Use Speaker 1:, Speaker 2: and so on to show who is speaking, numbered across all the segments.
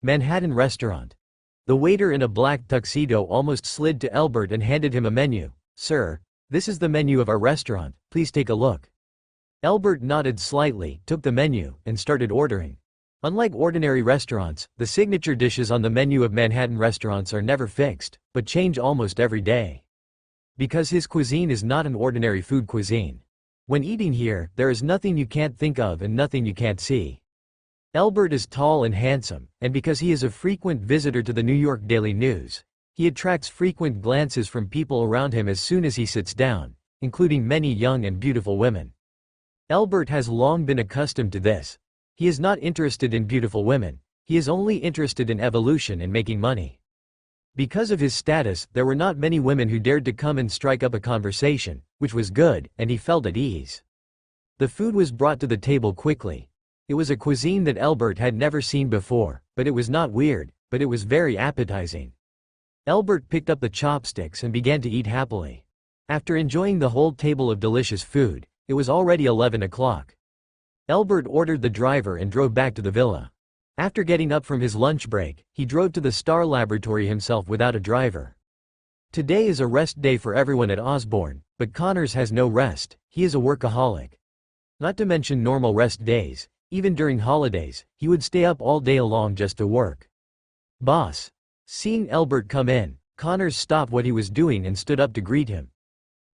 Speaker 1: Manhattan restaurant. The waiter in a black tuxedo almost slid to Elbert and handed him a menu. "Sir, this is the menu of our restaurant, please take a look." Elbert nodded slightly, took the menu, and started ordering. Unlike ordinary restaurants, the signature dishes on the menu of Manhattan restaurants are never fixed, but change almost every day. Because his cuisine is not an ordinary food cuisine. When eating here, there is nothing you can't think of and nothing you can't see. Elbert is tall and handsome, and because he is a frequent visitor to the New York Daily News, he attracts frequent glances from people around him as soon as he sits down, including many young and beautiful women. Elbert has long been accustomed to this. He is not interested in beautiful women, he is only interested in evolution and making money. Because of his status, there were not many women who dared to come and strike up a conversation, which was good, and he felt at ease. The food was brought to the table quickly. It was a cuisine that Elbert had never seen before, but it was not weird, but it was very appetizing. Elbert picked up the chopsticks and began to eat happily. After enjoying the whole table of delicious food, it was already 11 o'clock. Elbert ordered the driver and drove back to the villa. After getting up from his lunch break, he drove to the Star Laboratory himself without a driver. Today is a rest day for everyone at Osborne, but Connors has no rest, he is a workaholic. Not to mention normal rest days, even during holidays, he would stay up all day long just to work. "Boss." Seeing Elbert come in, Connors stopped what he was doing and stood up to greet him.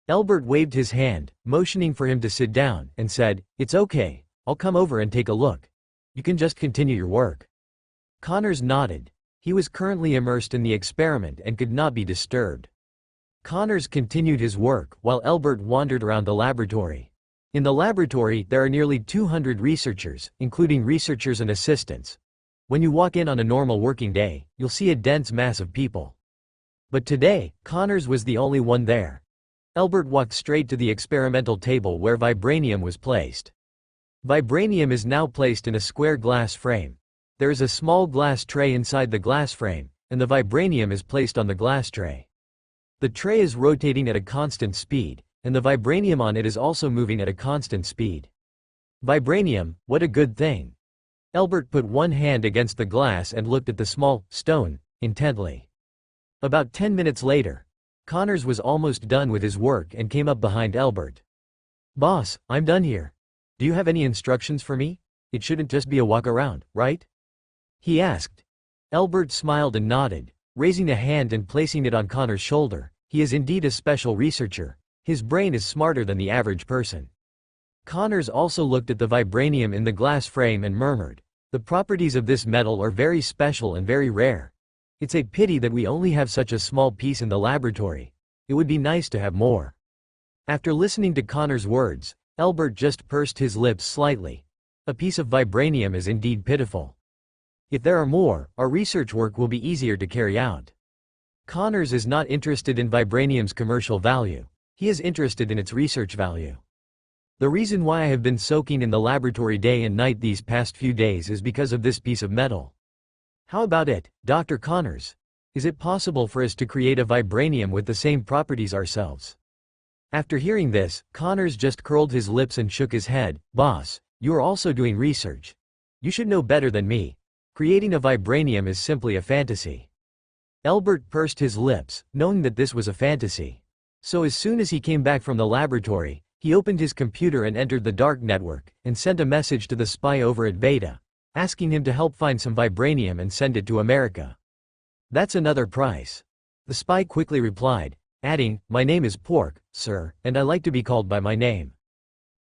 Speaker 1: Elbert waved his hand, motioning for him to sit down, and said, "It's okay. I'll come over and take a look. You can just continue your work." Connors nodded. He was currently immersed in the experiment and could not be disturbed. Connors continued his work while Elbert wandered around the laboratory. In the laboratory, there are nearly 200 researchers, including researchers and assistants. When you walk in on a normal working day, you'll see a dense mass of people. But today, Connors was the only one there. Elbert walked straight to the experimental table where vibranium was placed. Vibranium is now placed in a square glass frame. There is a small glass tray inside the glass frame, and the vibranium is placed on the glass tray. The tray is rotating at a constant speed, and the vibranium on it is also moving at a constant speed. Vibranium, what a good thing. Elbert put one hand against the glass and looked at the small stone intently. About 10 minutes later, Connors was almost done with his work and came up behind Elbert. "Boss, I'm done here. Do you have any instructions for me? It shouldn't just be a walk around, right?" he asked. Elbert smiled and nodded, raising a hand and placing it on Connors' shoulder. He is indeed a special researcher. His brain is smarter than the average person. Connors also looked at the vibranium in the glass frame and murmured, "The properties of this metal are very special and very rare. It's a pity that we only have such a small piece in the laboratory. It would be nice to have more." After listening to Connors' words, Elbert just pursed his lips slightly. A piece of vibranium is indeed pitiful. If there are more, our research work will be easier to carry out. Connors is not interested in vibranium's commercial value. He is interested in its research value. The reason why I have been soaking in the laboratory day and night these past few days is because of this piece of metal. How about it, Dr. Connors? Is it possible for us to create a vibranium with the same properties ourselves? After hearing this, Connors just curled his lips and shook his head. "Boss, you are also doing research. You should know better than me. Creating a vibranium is simply a fantasy." Elbert pursed his lips, knowing that this was a fantasy. So as soon as he came back from the laboratory, he opened his computer and entered the dark network, and sent a message to the spy over at Beta, asking him to help find some vibranium and send it to America. "That's another price." The spy quickly replied, adding, "My name is Pork, sir, and I like to be called by my name."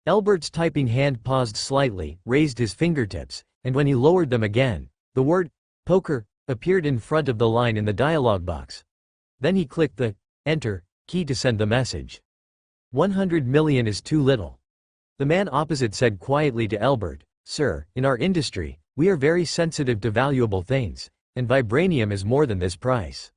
Speaker 1: Elbert's typing hand paused slightly, raised his fingertips, and when he lowered them again, the word, "poker," appeared in front of the line in the dialog box. Then he clicked the enter key to send the message. 100 million is too little. The man opposite said quietly to Elbert, "Sir, in our industry, we are very sensitive to valuable things, and vibranium is more than this price.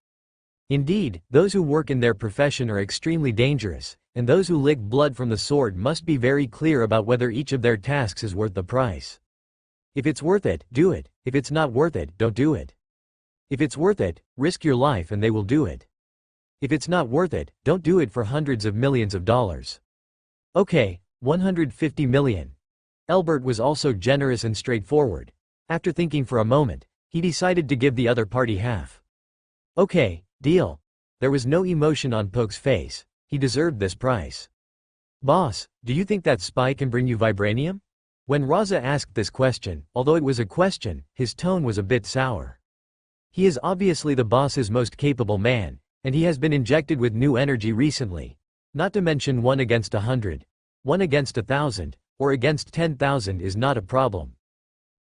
Speaker 1: Indeed, those who work in their profession are extremely dangerous, and those who lick blood from the sword must be very clear about whether each of their tasks is worth the price. If it's worth it, do it. If it's not worth it, don't do it. If it's worth it, risk your life and they will do it. If it's not worth it, don't do it for hundreds of millions of dollars." Okay, 150 million. Elbert was also generous and straightforward. After thinking for a moment, He decided to give the other party half. Okay, deal. There was no emotion on Poke's face. He deserved this price. Boss, do you think that spy can bring you vibranium? When Raza asked this question, although it was a question, his tone was a bit sour. He is obviously the boss's most capable man, and he has been injected with new energy recently. Not to mention 1 against 100. 1 against 1,000, or against 10,000 is not a problem.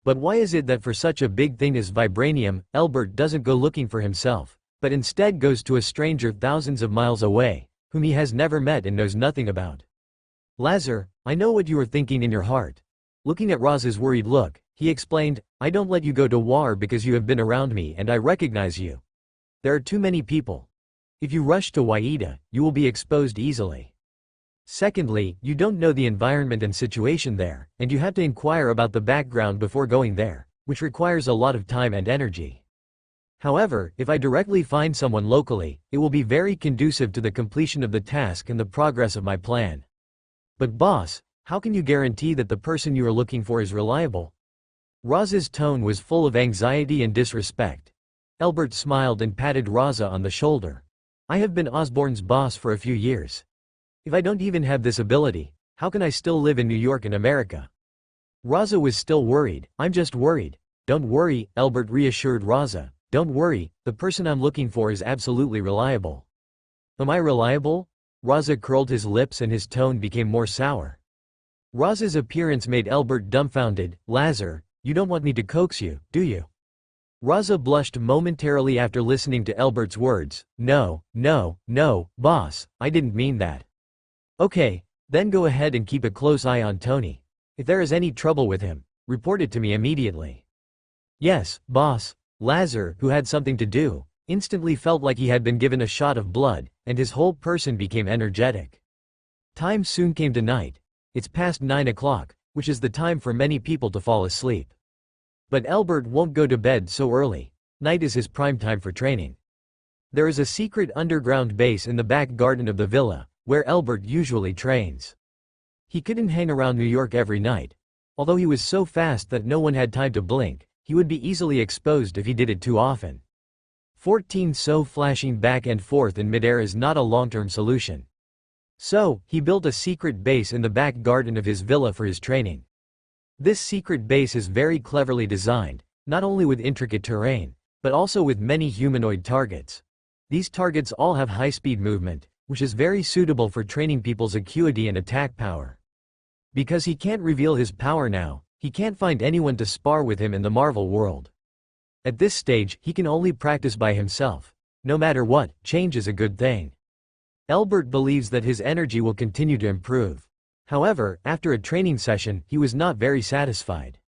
Speaker 1: But why is it that for such a big thing as vibranium, Elbert doesn't go looking for himself, but instead goes to a stranger thousands of miles away, whom he has never met and knows nothing about? Lazar, I know what you are thinking in your heart. Looking at Raza's worried look, he explained, I don't let you go to war because you have been around me and I recognize you. There are too many people. If you rush to Waida, you will be exposed easily. Secondly, you don't know the environment and situation there, and you have to inquire about the background before going there, which requires a lot of time and energy. However, if I directly find someone locally, it will be very conducive to the completion of the task and the progress of my plan. But boss, how can you guarantee that the person you are looking for is reliable? Raza's tone was full of anxiety and disrespect. Elbert smiled and patted Raza on the shoulder. I have been Osborne's boss for a few years. If I don't even have this ability, how can I still live in New York and America? Raza was still worried. I'm just worried. Don't worry, Elbert reassured Raza. Don't worry, the person I'm looking for is absolutely reliable. Am I reliable? Raza curled his lips and his tone became more sour. Raza's appearance made Elbert dumbfounded. Lazar, you don't want me to coax you, do you? Raza blushed momentarily after listening to Elbert's words. No, boss, I didn't mean that. Okay, then go ahead and keep a close eye on Tony. If there is any trouble with him, report it to me immediately. Yes, boss. Lazar, who had something to do, instantly felt like he had been given a shot of blood, and his whole person became energetic. Time soon came to night. It's past 9 o'clock, which is the time for many people to fall asleep. But Elbert won't go to bed so early. Night is his prime time for training. There is a secret underground base in the back garden of the villa, where Elbert usually trains. He couldn't hang around New York every night. Although he was so fast that no one had time to blink, he would be easily exposed if he did it too often. 14 So flashing back and forth in midair is not a long-term solution. So, he built a secret base in the back garden of his villa for his training. This secret base is very cleverly designed, not only with intricate terrain, but also with many humanoid targets. These targets all have high-speed movement, which is very suitable for training people's acuity and attack power. Because he can't reveal his power now, he can't find anyone to spar with him in the Marvel world. At this stage, he can only practice by himself. No matter what, change is a good thing. Elbert believes that his energy will continue to improve. However, after a training session, he was not very satisfied.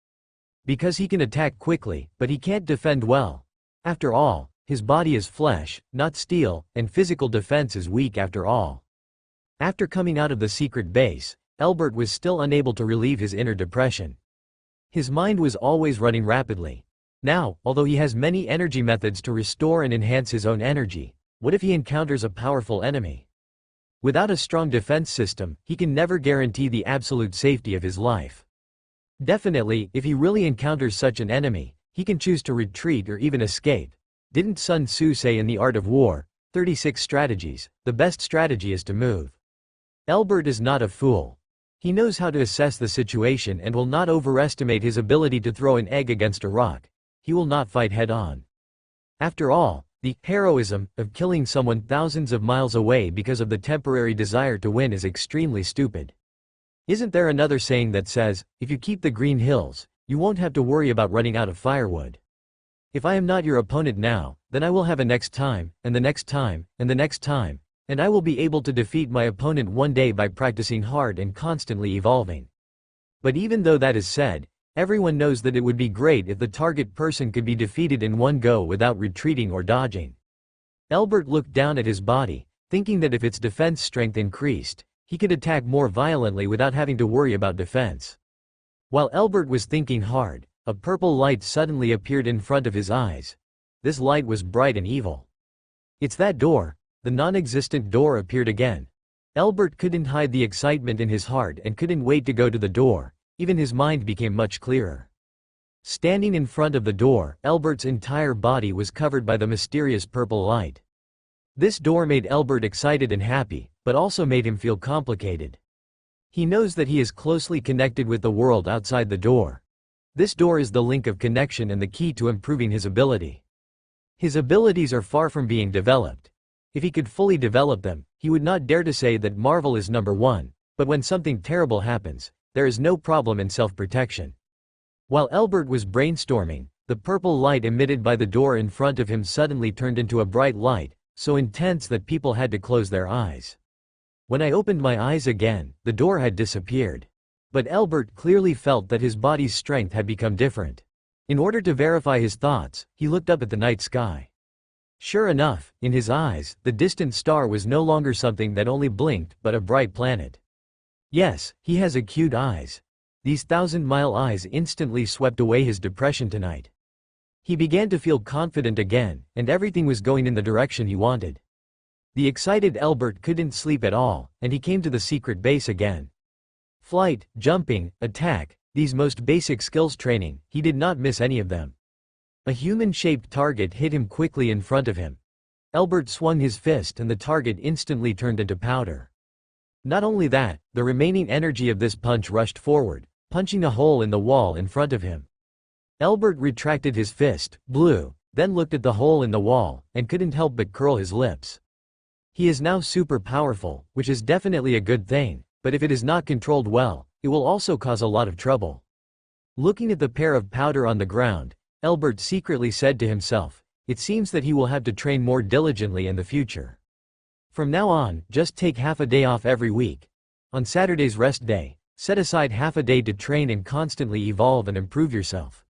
Speaker 1: Because he can attack quickly, but he can't defend well. After all, his body is flesh, not steel, and physical defense is weak after all. After coming out of the secret base, Elbert was still unable to relieve his inner depression. His mind was always running rapidly. Now, although he has many energy methods to restore and enhance his own energy, what if he encounters a powerful enemy? Without a strong defense system, he can never guarantee the absolute safety of his life. Definitely, if he really encounters such an enemy, he can choose to retreat or even escape. Didn't Sun Tzu say in The Art of War, 36 strategies, the best strategy is to move? Elbert is not a fool. He knows how to assess the situation and will not overestimate his ability to throw an egg against a rock. He will not fight head-on. After all, the heroism of killing someone thousands of miles away because of the temporary desire to win is extremely stupid. Isn't there another saying that says, if you keep the green hills, you won't have to worry about running out of firewood? If I am not your opponent now, then I will have a next time, and the next time, and the next time, and I will be able to defeat my opponent one day by practicing hard and constantly evolving. But even though that is said, everyone knows that it would be great if the target person could be defeated in one go without retreating or dodging. Elbert looked down at his body, thinking that if its defense strength increased, he could attack more violently without having to worry about defense. While Elbert was thinking hard, a purple light suddenly appeared in front of his eyes. This light was bright and evil. It's that door. The non-existent door appeared again. Elbert couldn't hide the excitement in his heart and couldn't wait to go to the door. Even his mind became much clearer. Standing in front of the door, Elbert's entire body was covered by the mysterious purple light. This door made Elbert excited and happy, but also made him feel complicated. He knows that he is closely connected with the world outside the door. This door is the link of connection and the key to improving his ability. His abilities are far from being developed. If he could fully develop them, he would not dare to say that Marvel is number one, but when something terrible happens, there is no problem in self-protection. While Elbert was brainstorming, the purple light emitted by the door in front of him suddenly turned into a bright light, so intense that people had to close their eyes. When I opened my eyes again, the door had disappeared. But Elbert clearly felt that his body's strength had become different. In order to verify his thoughts, he looked up at the night sky. Sure enough, in his eyes, the distant star was no longer something that only blinked, but a bright planet. Yes, he has acute eyes. These 1,000-mile eyes instantly swept away his depression tonight. He began to feel confident again, and everything was going in the direction he wanted. The excited Elbert couldn't sleep at all, and he came to the secret base again. Flight, jumping, attack, these most basic skills training, he did not miss any of them. A human-shaped target hit him quickly in front of him. Elbert swung his fist and the target instantly turned into powder. Not only that, the remaining energy of this punch rushed forward, punching a hole in the wall in front of him. Elbert retracted his fist, blew, then looked at the hole in the wall, and couldn't help but curl his lips. He is now super powerful, which is definitely a good thing, but if it is not controlled well, it will also cause a lot of trouble. Looking at the pair of powder on the ground, Elbert secretly said to himself, it seems that he will have to train more diligently in the future. From now on, just take half a day off every week. On Saturday's rest day, set aside half a day to train and constantly evolve and improve yourself.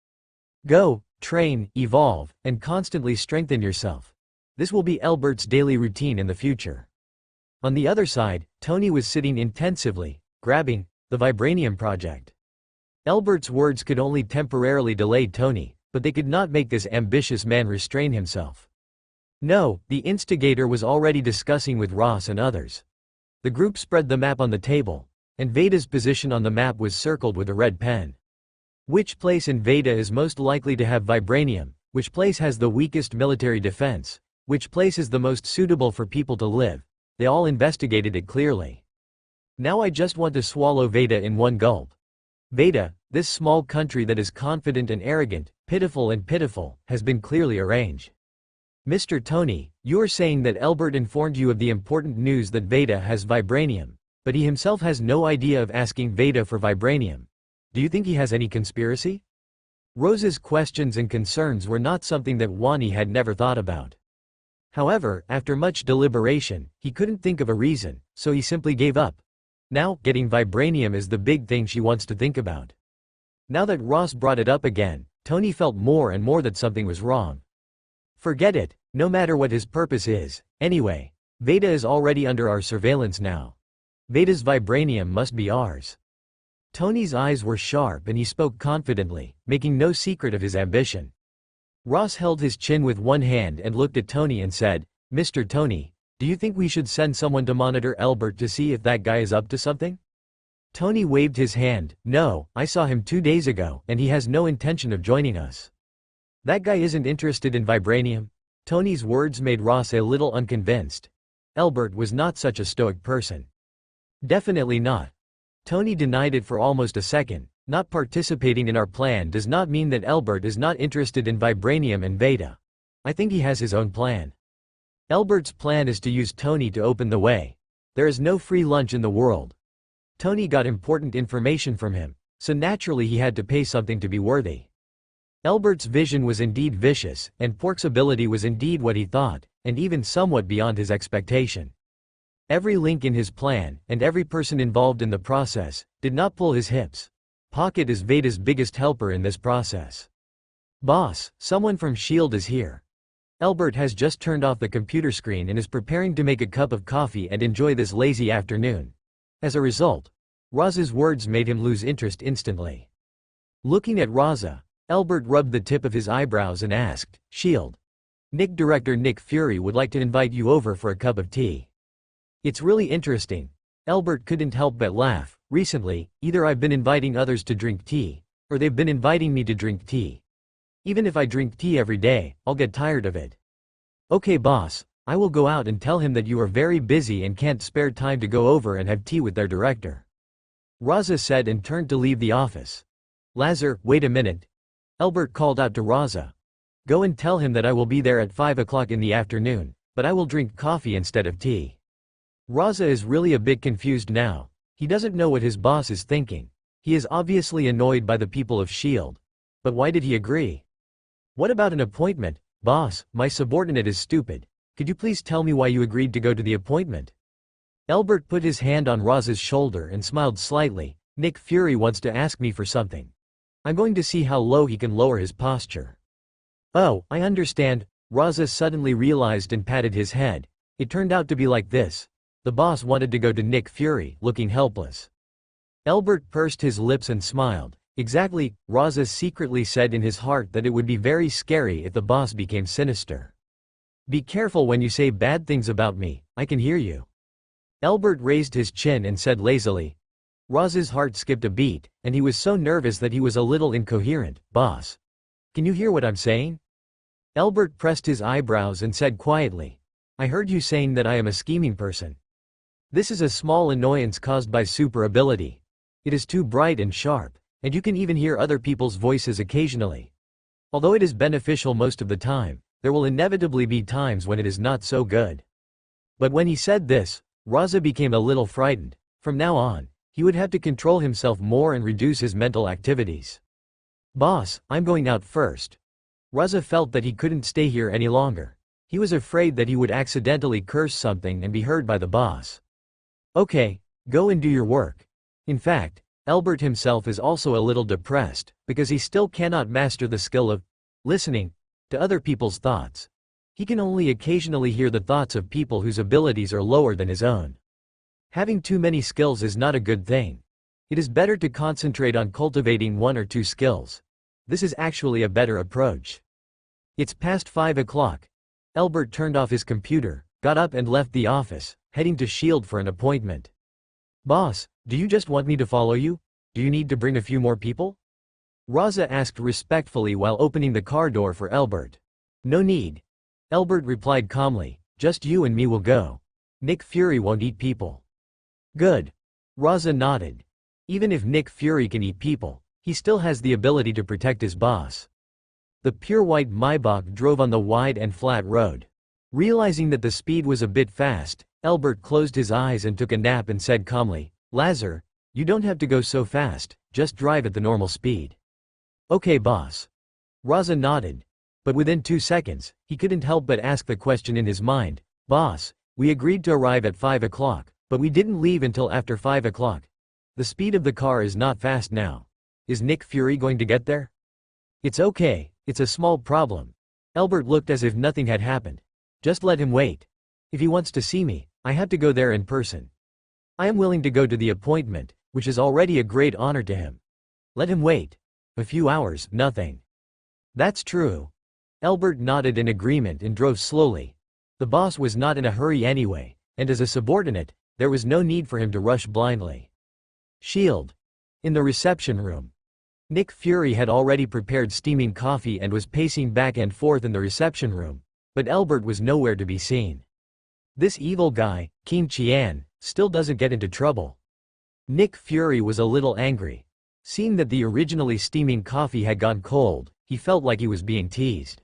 Speaker 1: Go, train, evolve, and constantly strengthen yourself. This will be Elbert's daily routine in the future. On the other side, Tony was sitting intensively, grabbing the Vibranium project. Elbert's words could only temporarily delay Tony, but they could not make this ambitious man restrain himself. No, the instigator was already discussing with Ross and others. The group spread the map on the table, and Veda's position on the map was circled with a red pen. Which place in Veda is most likely to have vibranium, which place has the weakest military defense, which place is the most suitable for people to live, they all investigated it clearly. Now I just want to swallow Veda in one gulp. Veda, this small country that is confident and arrogant, pitiful, has been clearly arranged. Mr. Tony, you are saying that Elbert informed you of the important news that Veda has vibranium, but he himself has no idea of asking Veda for vibranium. Do you think he has any conspiracy? Rose's questions and concerns were not something that Wani had never thought about. However, after much deliberation, he couldn't think of a reason, so he simply gave up. Now, getting vibranium is the big thing she wants to think about. Now that Ross brought it up again, Tony felt more and more that something was wrong. Forget it, no matter what his purpose is, anyway, Veda is already under our surveillance now. Veda's vibranium must be ours. Tony's eyes were sharp and he spoke confidently, making no secret of his ambition. Ross held his chin with one hand and looked at Tony and said, Mr. Tony, do you think we should send someone to monitor Elbert to see if that guy is up to something? Tony waved his hand, no, I saw him 2 days ago, and he has no intention of joining us. That guy isn't interested in vibranium? Tony's words made Ross a little unconvinced. Elbert was not such a stoic person. Definitely not. Tony denied it for almost a second. Not participating in our plan does not mean that Elbert is not interested in vibranium and Veda. I think he has his own plan. Elbert's plan is to use Tony to open the way. There is no free lunch in the world. Tony got important information from him, so naturally he had to pay something to be worthy. Elbert's vision was indeed vicious, and Pork's ability was indeed what he thought, and even somewhat beyond his expectation. Every link in his plan, and every person involved in the process, did not pull his hips. Pocket is Veda's biggest helper in this process. Boss, someone from S.H.I.E.L.D. is here. Elbert has just turned off the computer screen and is preparing to make a cup of coffee and enjoy this lazy afternoon. As a result, Roz's words made him lose interest instantly. Looking at Roza, Elbert rubbed the tip of his eyebrows and asked, S.H.I.E.L.D. Nick Director Nick Fury would like to invite you over for a cup of tea. It's really interesting. Elbert couldn't help but laugh. Recently, either I've been inviting others to drink tea, or they've been inviting me to drink tea. Even if I drink tea every day, I'll get tired of it. Okay boss, I will go out and tell him that you are very busy and can't spare time to go over and have tea with their director. Raza said and turned to leave the office. Lazar, wait a minute. Elbert called out to Raza. Go and tell him that I will be there at 5 o'clock in the afternoon, but I will drink coffee instead of tea. Raza is really a bit confused now. He doesn't know what his boss is thinking. He is obviously annoyed by the people of S.H.I.E.L.D. But why did he agree? What about an appointment? Boss, my subordinate is stupid. Could you please tell me why you agreed to go to the appointment? Elbert put his hand on Raza's shoulder and smiled slightly. Nick Fury wants to ask me for something. I'm going to see how low he can lower his posture. Oh, I understand. Raza suddenly realized and patted his head. It turned out to be like this. The boss wanted to go to Nick Fury, looking helpless. Elbert pursed his lips and smiled. Exactly, Raza secretly said in his heart that it would be very scary if the boss became sinister. Be careful when you say bad things about me, I can hear you. Elbert raised his chin and said lazily. Raza's heart skipped a beat, and he was so nervous that he was a little incoherent. Boss, can you hear what I'm saying? Elbert pressed his eyebrows and said quietly. I heard you saying that I am a scheming person. This is a small annoyance caused by super ability. It is too bright and sharp, and you can even hear other people's voices occasionally. Although it is beneficial most of the time, there will inevitably be times when it is not so good. But when he said this, Raza became a little frightened. From now on, he would have to control himself more and reduce his mental activities. Boss, I'm going out first. Raza felt that he couldn't stay here any longer. He was afraid that he would accidentally curse something and be heard by the boss. Okay, go and do your work. In fact, Elbert himself is also a little depressed, because he still cannot master the skill of listening to other people's thoughts. He can only occasionally hear the thoughts of people whose abilities are lower than his own. Having too many skills is not a good thing. It is better to concentrate on cultivating 1 or 2 skills. This is actually a better approach. It's past 5 o'clock. Elbert turned off his computer, got up and left the office, heading to S.H.I.E.L.D. for an appointment. Boss, do you just want me to follow you? Do you need to bring a few more people? Raza asked respectfully while opening the car door for Elbert. No need. Elbert replied calmly, just you and me will go. Nick Fury won't eat people. Good. Raza nodded. Even if Nick Fury can eat people, he still has the ability to protect his boss. The pure white Maybach drove on the wide and flat road. Realizing that the speed was a bit fast, Elbert closed his eyes and took a nap and said calmly, Lazar, you don't have to go so fast, just drive at the normal speed. Okay boss. Raza nodded. But within 2 seconds, he couldn't help but ask the question in his mind. Boss, we agreed to arrive at 5 o'clock, but we didn't leave until after 5 o'clock. The speed of the car is not fast now. Is Nick Fury going to get there? It's okay, it's a small problem. Elbert looked as if nothing had happened. Just let him wait. If he wants to see me, I have to go there in person. I am willing to go to the appointment, which is already a great honor to him. Let him wait. A few hours, nothing. That's true. Elbert nodded in agreement and drove slowly. The boss was not in a hurry anyway, and as a subordinate, there was no need for him to rush blindly. S.H.I.E.L.D. In the reception room. Nick Fury had already prepared steaming coffee and was pacing back and forth in the reception room, but Elbert was nowhere to be seen. This evil guy, King Qian, still doesn't get into trouble. Nick Fury was a little angry. Seeing that the originally steaming coffee had gone cold, he felt like he was being teased.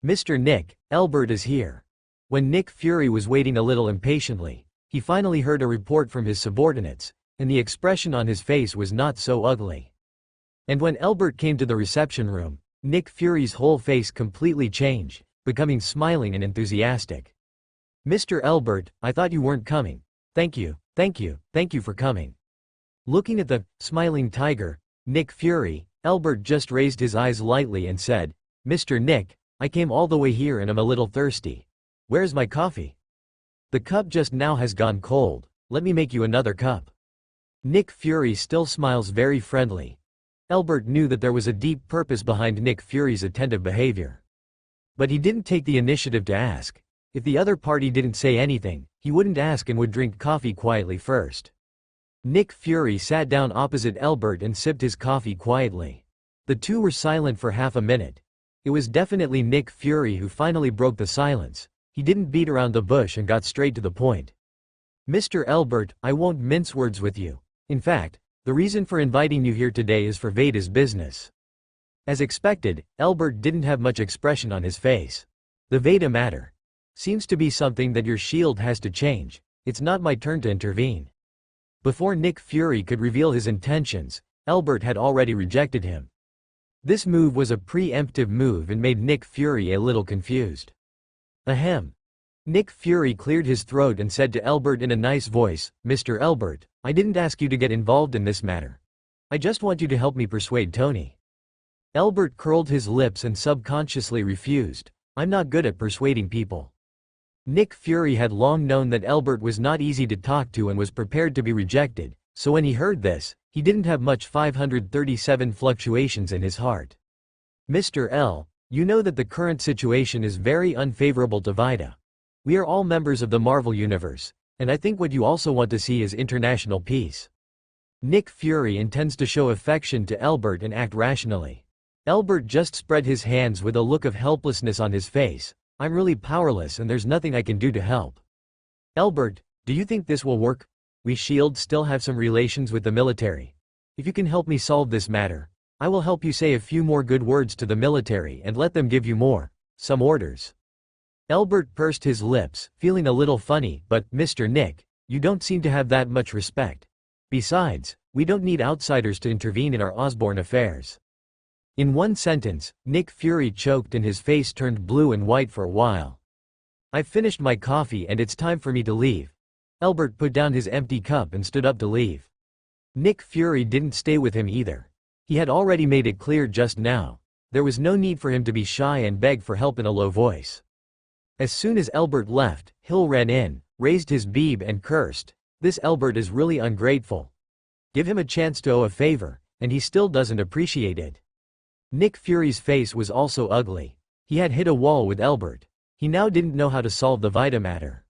Speaker 1: Mr. Nick, Elbert is here. When Nick Fury was waiting a little impatiently, he finally heard a report from his subordinates, and the expression on his face was not so ugly. And when Elbert came to the reception room, Nick Fury's whole face completely changed, becoming smiling and enthusiastic. Mr. Elbert, I thought you weren't coming. Thank you for coming. Looking at the smiling tiger, Nick Fury, Elbert just raised his eyes lightly and said, Mr. Nick, I came all the way here and I'm a little thirsty. Where's my coffee? The cup just now has gone cold, let me make you another cup. Nick Fury still smiles very friendly. Elbert knew that there was a deep purpose behind Nick Fury's attentive behavior. But he didn't take the initiative to ask. If the other party didn't say anything, he wouldn't ask and would drink coffee quietly first. Nick Fury sat down opposite Elbert and sipped his coffee quietly. The two were silent for half a minute. It was definitely Nick Fury who finally broke the silence. He didn't beat around the bush and got straight to the point. Mr. Elbert, I won't mince words with you. In fact, the reason for inviting you here today is for Veda's business. As expected, Elbert didn't have much expression on his face. The Veda matter seems to be something that your shield has to change. It's not my turn to intervene. Before Nick Fury could reveal his intentions, Elbert had already rejected him. This move was a preemptive move and made Nick Fury a little confused. Ahem. Nick Fury cleared his throat and said to Elbert in a nice voice, Mr. Elbert, I didn't ask you to get involved in this matter. I just want you to help me persuade Tony. Elbert curled his lips and subconsciously refused. I'm not good at persuading people. Nick Fury had long known that Elbert was not easy to talk to and was prepared to be rejected, so when he heard this, he didn't have much 537 fluctuations in his heart. Mr. L, you know that the current situation is very unfavorable to Vida. We are all members of the Marvel Universe, and I think what you also want to see is international peace. Nick Fury intends to show affection to Elbert and act rationally. Elbert just spread his hands with a look of helplessness on his face. I'm really powerless and there's nothing I can do to help. Elbert, do you think this will work? We SHIELD still have some relations with the military. If you can help me solve this matter, I will help you say a few more good words to the military and let them give you some orders. Elbert pursed his lips, feeling a little funny, but, Mr. Nick, you don't seem to have that much respect. Besides, we don't need outsiders to intervene in our Osborn affairs. In one sentence, Nick Fury choked and his face turned blue and white for a while. I've finished my coffee and it's time for me to leave. Elbert put down his empty cup and stood up to leave. Nick Fury didn't stay with him either. He had already made it clear just now. There was no need for him to be shy and beg for help in a low voice. As soon as Elbert left, Hill ran in, raised his beeb and cursed. This Elbert is really ungrateful. Give him a chance to owe a favor, and he still doesn't appreciate it. Nick Fury's face was also ugly. He had hit a wall with Elbert. He now didn't know how to solve the Vida matter.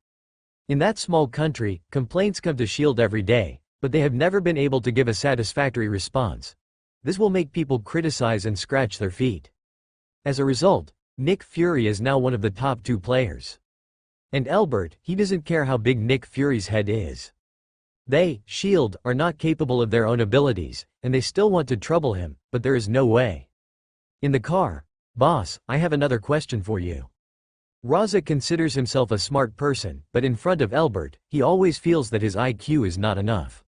Speaker 1: In that small country, complaints come to SHIELD every day, but they have never been able to give a satisfactory response. This will make people criticize and scratch their feet. As a result, Nick Fury is now one of the top 2 players. And Elbert, he doesn't care how big Nick Fury's head is. They, SHIELD, are not capable of their own abilities, and they still want to trouble him, but there is no way. In the car, boss, I have another question for you. Raza considers himself a smart person, but in front of Elbert, he always feels that his IQ is not enough.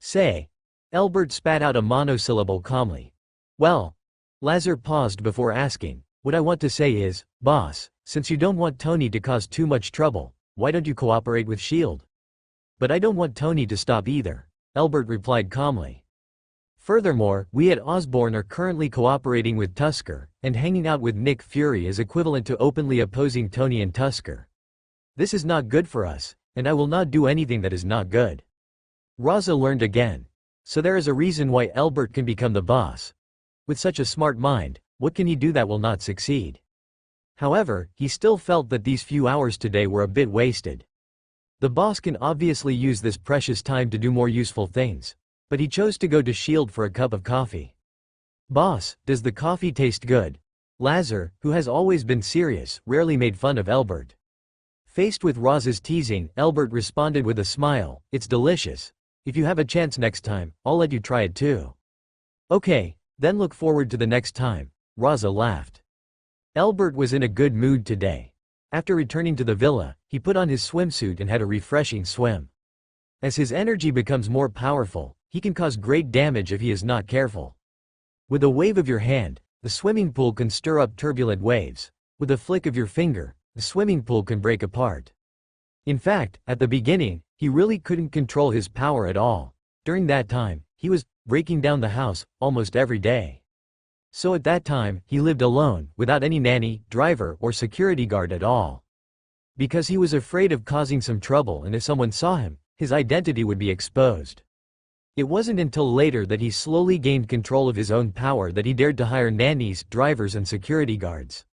Speaker 1: Say. Elbert spat out a monosyllable calmly. Well. Lazar paused before asking. What I want to say is, boss, since you don't want Tony to cause too much trouble, why don't you cooperate with SHIELD? But I don't want Tony to stop either, Elbert replied calmly. Furthermore, we at Osborn are currently cooperating with Tusker, and hanging out with Nick Fury is equivalent to openly opposing Tony and Tusker. This is not good for us, and I will not do anything that is not good. Raza learned again. So there is a reason why Elbert can become the boss. With such a smart mind, what can he do that will not succeed? However, he still felt that these few hours today were a bit wasted. The boss can obviously use this precious time to do more useful things. But he chose to go to SHIELD for a cup of coffee. Boss, does the coffee taste good? Lazar, who has always been serious, rarely made fun of Elbert. Faced with Raza's teasing, Elbert responded with a smile, it's delicious. If you have a chance next time, I'll let you try it too. Okay, then look forward to the next time, Raza laughed. Elbert was in a good mood today. After returning to the villa, he put on his swimsuit and had a refreshing swim. As his energy becomes more powerful, he can cause great damage if he is not careful. With a wave of your hand, the swimming pool can stir up turbulent waves. With a flick of your finger, the swimming pool can break apart. In fact, at the beginning, he really couldn't control his power at all. During that time, he was breaking down the house almost every day. So at that time, he lived alone, without any nanny, driver, or security guard at all. Because he was afraid of causing some trouble, and if someone saw him, his identity would be exposed. It wasn't until later that he slowly gained control of his own power that he dared to hire nannies, drivers, and security guards.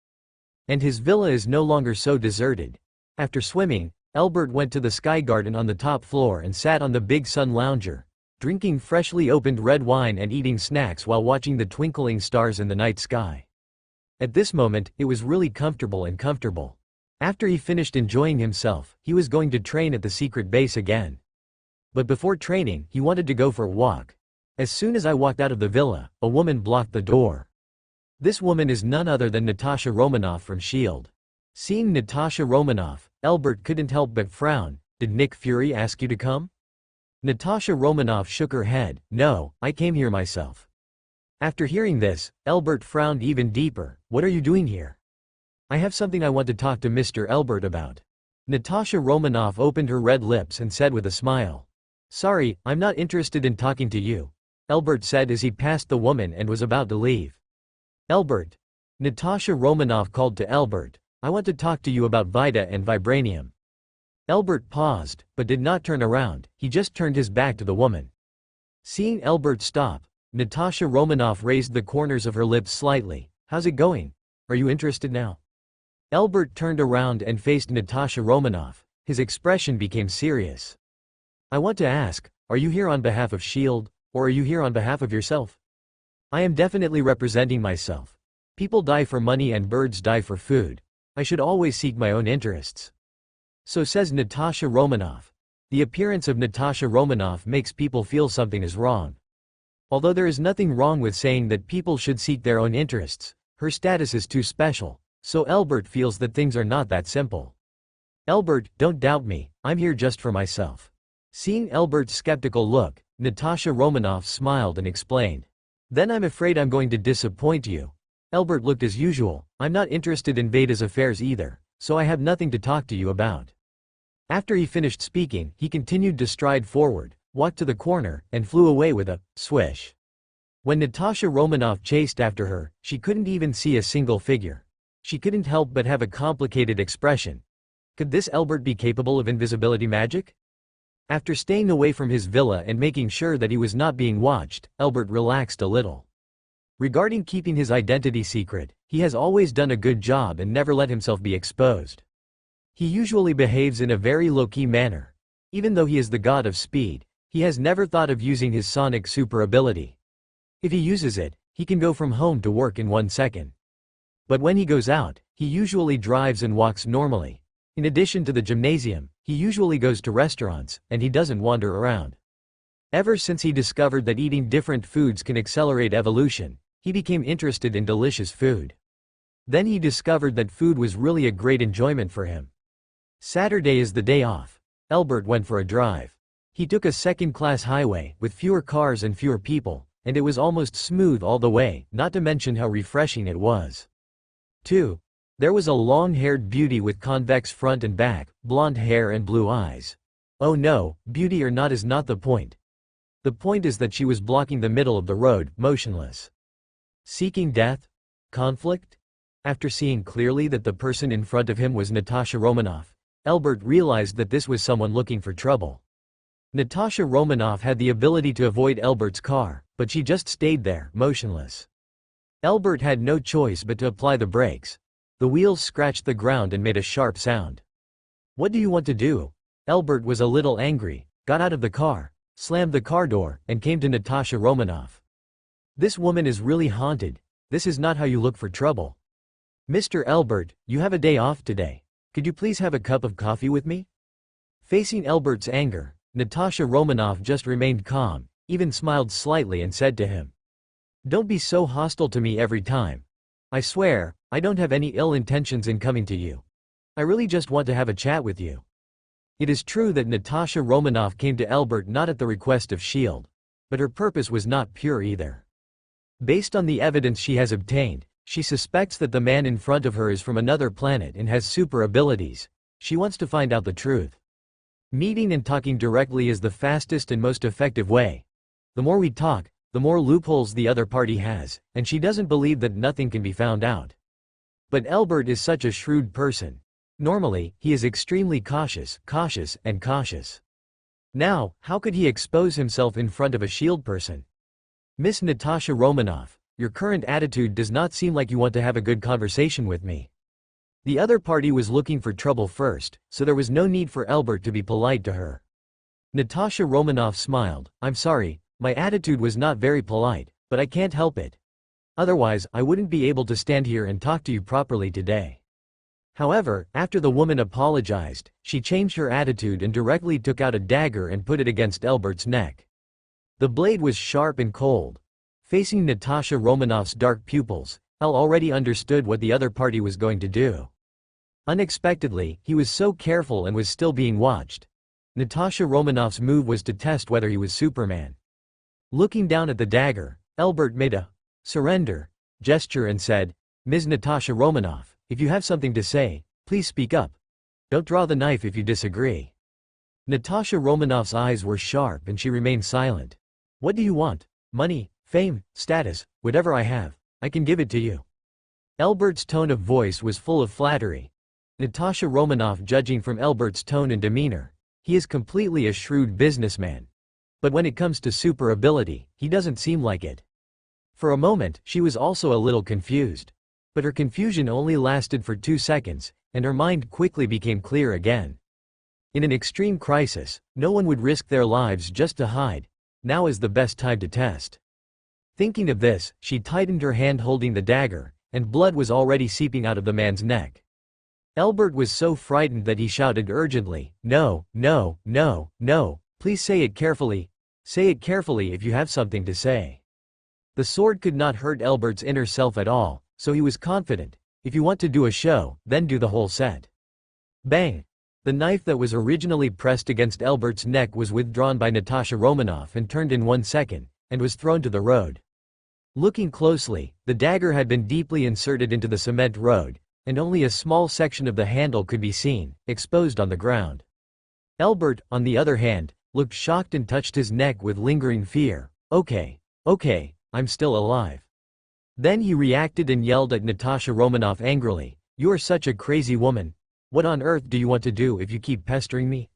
Speaker 1: And his villa is no longer so deserted. After swimming, Elbert went to the Sky Garden on the top floor and sat on the big sun lounger. drinking freshly opened red wine and eating snacks while watching the twinkling stars in the night sky. At this moment, it was really comfortable. After he finished enjoying himself, he was going to train at the secret base again. But before training, he wanted to go for a walk. As soon as I walked out of the villa, a woman blocked the door. This woman is none other than Natasha Romanoff from S.H.I.E.L.D. Seeing Natasha Romanoff, Albert couldn't help but frown. Did Nick Fury ask you to come? Natasha Romanoff shook her head. No, I came here myself. After hearing this, Albert frowned even deeper. What are you doing here? I have something I want to talk to Mr. Albert about. Natasha Romanoff opened her red lips and said with a smile. Sorry, I'm not interested in talking to you, Albert said as he passed the woman and was about to leave. Albert. Natasha Romanoff called to Albert. I want to talk to you about Vita and Vibranium. Albert paused, but did not turn around, he just turned his back to the woman. Seeing Albert stop, Natasha Romanoff raised the corners of her lips slightly. How's it going? Are you interested now? Albert turned around and faced Natasha Romanoff. His expression became serious. I want to ask, are you here on behalf of S.H.I.E.L.D., or are you here on behalf of yourself? I am definitely representing myself. People die for money and birds die for food. I should always seek my own interests. So says Natasha Romanoff. The appearance of Natasha Romanoff makes people feel something is wrong. Although there is nothing wrong with saying that people should seek their own interests, her status is too special. So Albert feels that things are not that simple. Albert, don't doubt me, I'm here just for myself. Seeing Albert's skeptical look, Natasha Romanoff smiled and explained. Then I'm afraid I'm going to disappoint you. Albert looked as usual. I'm not interested in Vita's affairs either, so I have nothing to talk to you about. After he finished speaking, he continued to stride forward, walked to the corner, and flew away with a swish. When Natasha Romanoff chased after her, she couldn't even see a single figure. She couldn't help but have a complicated expression. Could this Albert be capable of invisibility magic? After staying away from his villa and making sure that he was not being watched, Albert relaxed a little. Regarding keeping his identity secret, he has always done a good job and never let himself be exposed. He usually behaves in a very low-key manner. Even though he is the god of speed, he has never thought of using his sonic super ability. If he uses it, he can go from home to work in 1 second. But when he goes out, he usually drives and walks normally. In addition to the gymnasium, he usually goes to restaurants, and he doesn't wander around. Ever since he discovered that eating different foods can accelerate evolution, he became interested in delicious food. Then he discovered that food was really a great enjoyment for him. Saturday is the day off. Albert went for a drive. He took a second-class highway, with fewer cars and fewer people, and it was almost smooth all the way, not to mention how refreshing it was. 2. There was a long-haired beauty with convex front and back, blonde hair and blue eyes. Oh no, beauty or not is not the point. The point is that she was blocking the middle of the road, motionless. Seeking death? Conflict? After seeing clearly that the person in front of him was Natasha Romanoff, Albert realized that this was someone looking for trouble. Natasha Romanoff had the ability to avoid Albert's car, but she just stayed there, motionless. Albert had no choice but to apply the brakes. The wheels scratched the ground and made a sharp sound. What do you want to do? Albert was a little angry, got out of the car, slammed the car door, and came to Natasha Romanoff. This woman is really haunted. This is not how you look for trouble. Mr. Albert, you have a day off today. Could you please have a cup of coffee with me? Facing Albert's anger, Natasha Romanoff just remained calm, even smiled slightly and said to him, Don't be so hostile to me every time. I swear, I don't have any ill intentions in coming to you. I really just want to have a chat with you. It is true that Natasha Romanoff came to Albert not at the request of S.H.I.E.L.D., but her purpose was not pure either. Based on the evidence she has obtained, she suspects that the man in front of her is from another planet and has super abilities. She wants to find out the truth. Meeting and talking directly is the fastest and most effective way. The more we talk, the more loopholes the other party has, and she doesn't believe that nothing can be found out. But Albert is such a shrewd person. Normally, he is extremely cautious. Now, how could he expose himself in front of a S.H.I.E.L.D. person? Miss Natasha Romanoff, your current attitude does not seem like you want to have a good conversation with me. The other party was looking for trouble first, so there was no need for Albert to be polite to her. Natasha Romanoff smiled. I'm sorry, my attitude was not very polite, but I can't help it. Otherwise, I wouldn't be able to stand here and talk to you properly today. However, after the woman apologized, she changed her attitude and directly took out a dagger and put it against Elbert's neck. The blade was sharp and cold. Facing Natasha Romanoff's dark pupils, El already understood what the other party was going to do. Unexpectedly, he was so careful and was still being watched. Natasha Romanoff's move was to test whether he was Superman. Looking down at the dagger, Elbert made a surrender gesture and said, Ms. Natasha Romanoff, if you have something to say, please speak up. Don't draw the knife if you disagree. Natasha Romanoff's eyes were sharp and she remained silent. What do you want? Money, fame, status, whatever I have, I can give it to you. Elbert's tone of voice was full of flattery. Natasha Romanoff, judging from Elbert's tone and demeanor, he is completely a shrewd businessman. But when it comes to super ability, he doesn't seem like it. For a moment, she was also a little confused. But her confusion only lasted for 2 seconds, and her mind quickly became clear again. In an extreme crisis, no one would risk their lives just to hide. Now is the best time to test. Thinking of this, she tightened her hand holding the dagger, and blood was already seeping out of the man's neck. Elbert was so frightened that he shouted urgently, No, no, no, no, please say it carefully. Say it carefully if you have something to say. The sword could not hurt Elbert's inner self at all, so he was confident. If you want to do a show, then do the whole set. Bang! The knife that was originally pressed against Elbert's neck was withdrawn by Natasha Romanoff and turned in 1 second, and was thrown to the road. Looking closely, the dagger had been deeply inserted into the cement road, and only a small section of the handle could be seen, exposed on the ground. Elbert, on the other hand, looked shocked and touched his neck with lingering fear. Okay, I'm still alive. Then he reacted and yelled at Natasha Romanoff angrily, You are such a crazy woman. What on earth do you want to do if you keep pestering me?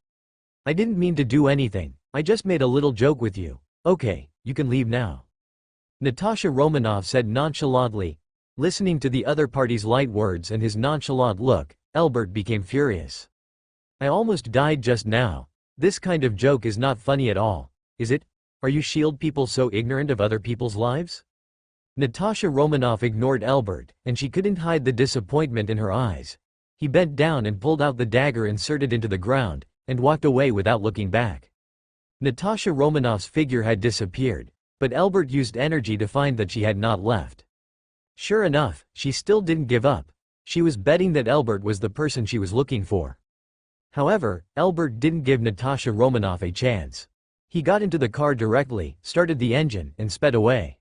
Speaker 1: I didn't mean to do anything, I just made a little joke with you. Okay, you can leave now. Natasha Romanoff said nonchalantly. Listening to the other party's light words and his nonchalant look, Elbert became furious. I almost died just now. This kind of joke is not funny at all, is it? Are you shield people so ignorant of other people's lives? Natasha Romanoff ignored Elbert, and she couldn't hide the disappointment in her eyes. He bent down and pulled out the dagger inserted into the ground, and walked away without looking back. Natasha Romanoff's figure had disappeared, but Elbert used energy to find that she had not left. Sure enough, she still didn't give up. She was betting that Elbert was the person she was looking for. However, Elbert didn't give Natasha Romanoff a chance. He got into the car directly, started the engine, and sped away.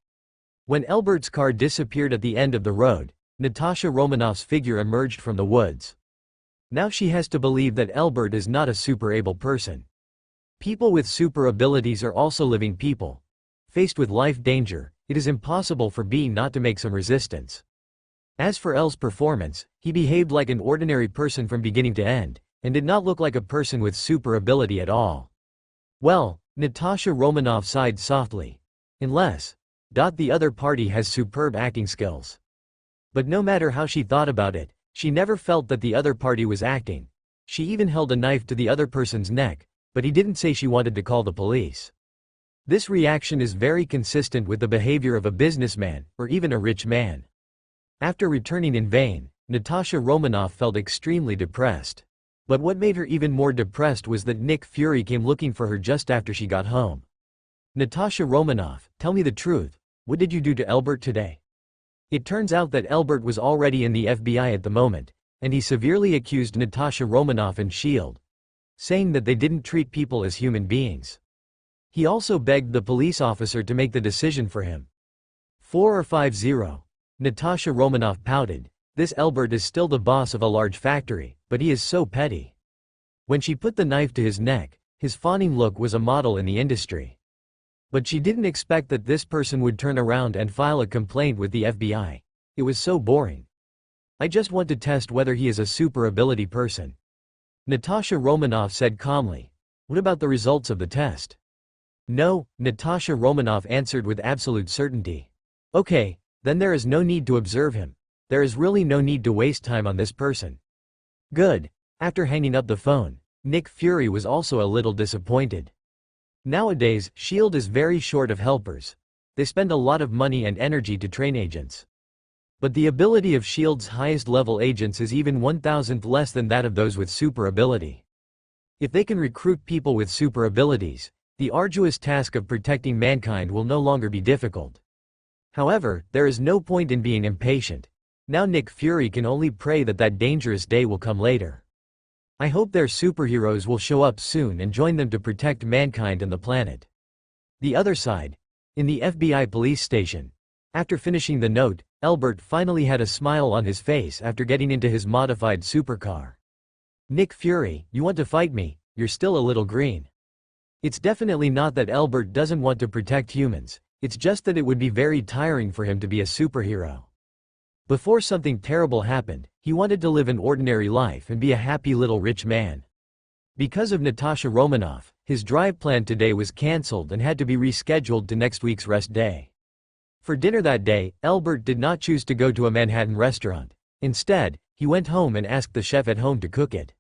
Speaker 1: When Elbert's car disappeared at the end of the road, Natasha Romanoff's figure emerged from the woods. Now she has to believe that Elbert is not a super able person. People with super abilities are also living people. Faced with life danger, it is impossible for B not to make some resistance. As for L's performance, he behaved like an ordinary person from beginning to end, and did not look like a person with super ability at all. Well, Natasha Romanoff sighed softly. Unless the other party has superb acting skills. But no matter how she thought about it, she never felt that the other party was acting. She even held a knife to the other person's neck, but he didn't say she wanted to call the police. This reaction is very consistent with the behavior of a businessman, or even a rich man. After returning in vain, Natasha Romanoff felt extremely depressed. But what made her even more depressed was that Nick Fury came looking for her just after she got home. Natasha Romanoff, tell me the truth, what did you do to Elbert today? It turns out that Elbert was already in the FBI at the moment, and he severely accused Natasha Romanoff and S.H.I.E.L.D., saying that they didn't treat people as human beings. He also begged the police officer to make the decision for him. 4 or 5-0. Natasha Romanoff pouted. This Elbert is still the boss of a large factory, but he is so petty. When she put the knife to his neck, his fawning look was a model in the industry. But she didn't expect that this person would turn around and file a complaint with the FBI. It was so boring. I just want to test whether he is a super ability person. Natasha Romanoff said calmly. What about the results of the test? No, Natasha Romanoff answered with absolute certainty. Okay, then there is no need to observe him. There is really no need to waste time on this person. Good. After hanging up the phone, Nick Fury was also a little disappointed. Nowadays, S.H.I.E.L.D. is very short of helpers. They spend a lot of money and energy to train agents. But the ability of S.H.I.E.L.D.'s highest level agents is even 1,000th less than that of those with super ability. If they can recruit people with super abilities, the arduous task of protecting mankind will no longer be difficult. However, there is no point in being impatient. Now Nick Fury can only pray that that dangerous day will come later. I hope their superheroes will show up soon and join them to protect mankind and the planet. The other side. In the FBI police station. After finishing the note, Albert finally had a smile on his face after getting into his modified supercar. Nick Fury, you want to fight me? You're still a little green. It's definitely not that Albert doesn't want to protect humans, it's just that it would be very tiring for him to be a superhero. Before something terrible happened, he wanted to live an ordinary life and be a happy little rich man. Because of Natasha Romanoff, his drive plan today was cancelled and had to be rescheduled to next week's rest day. For dinner that day, Albert did not choose to go to a Manhattan restaurant. Instead, he went home and asked the chef at home to cook it.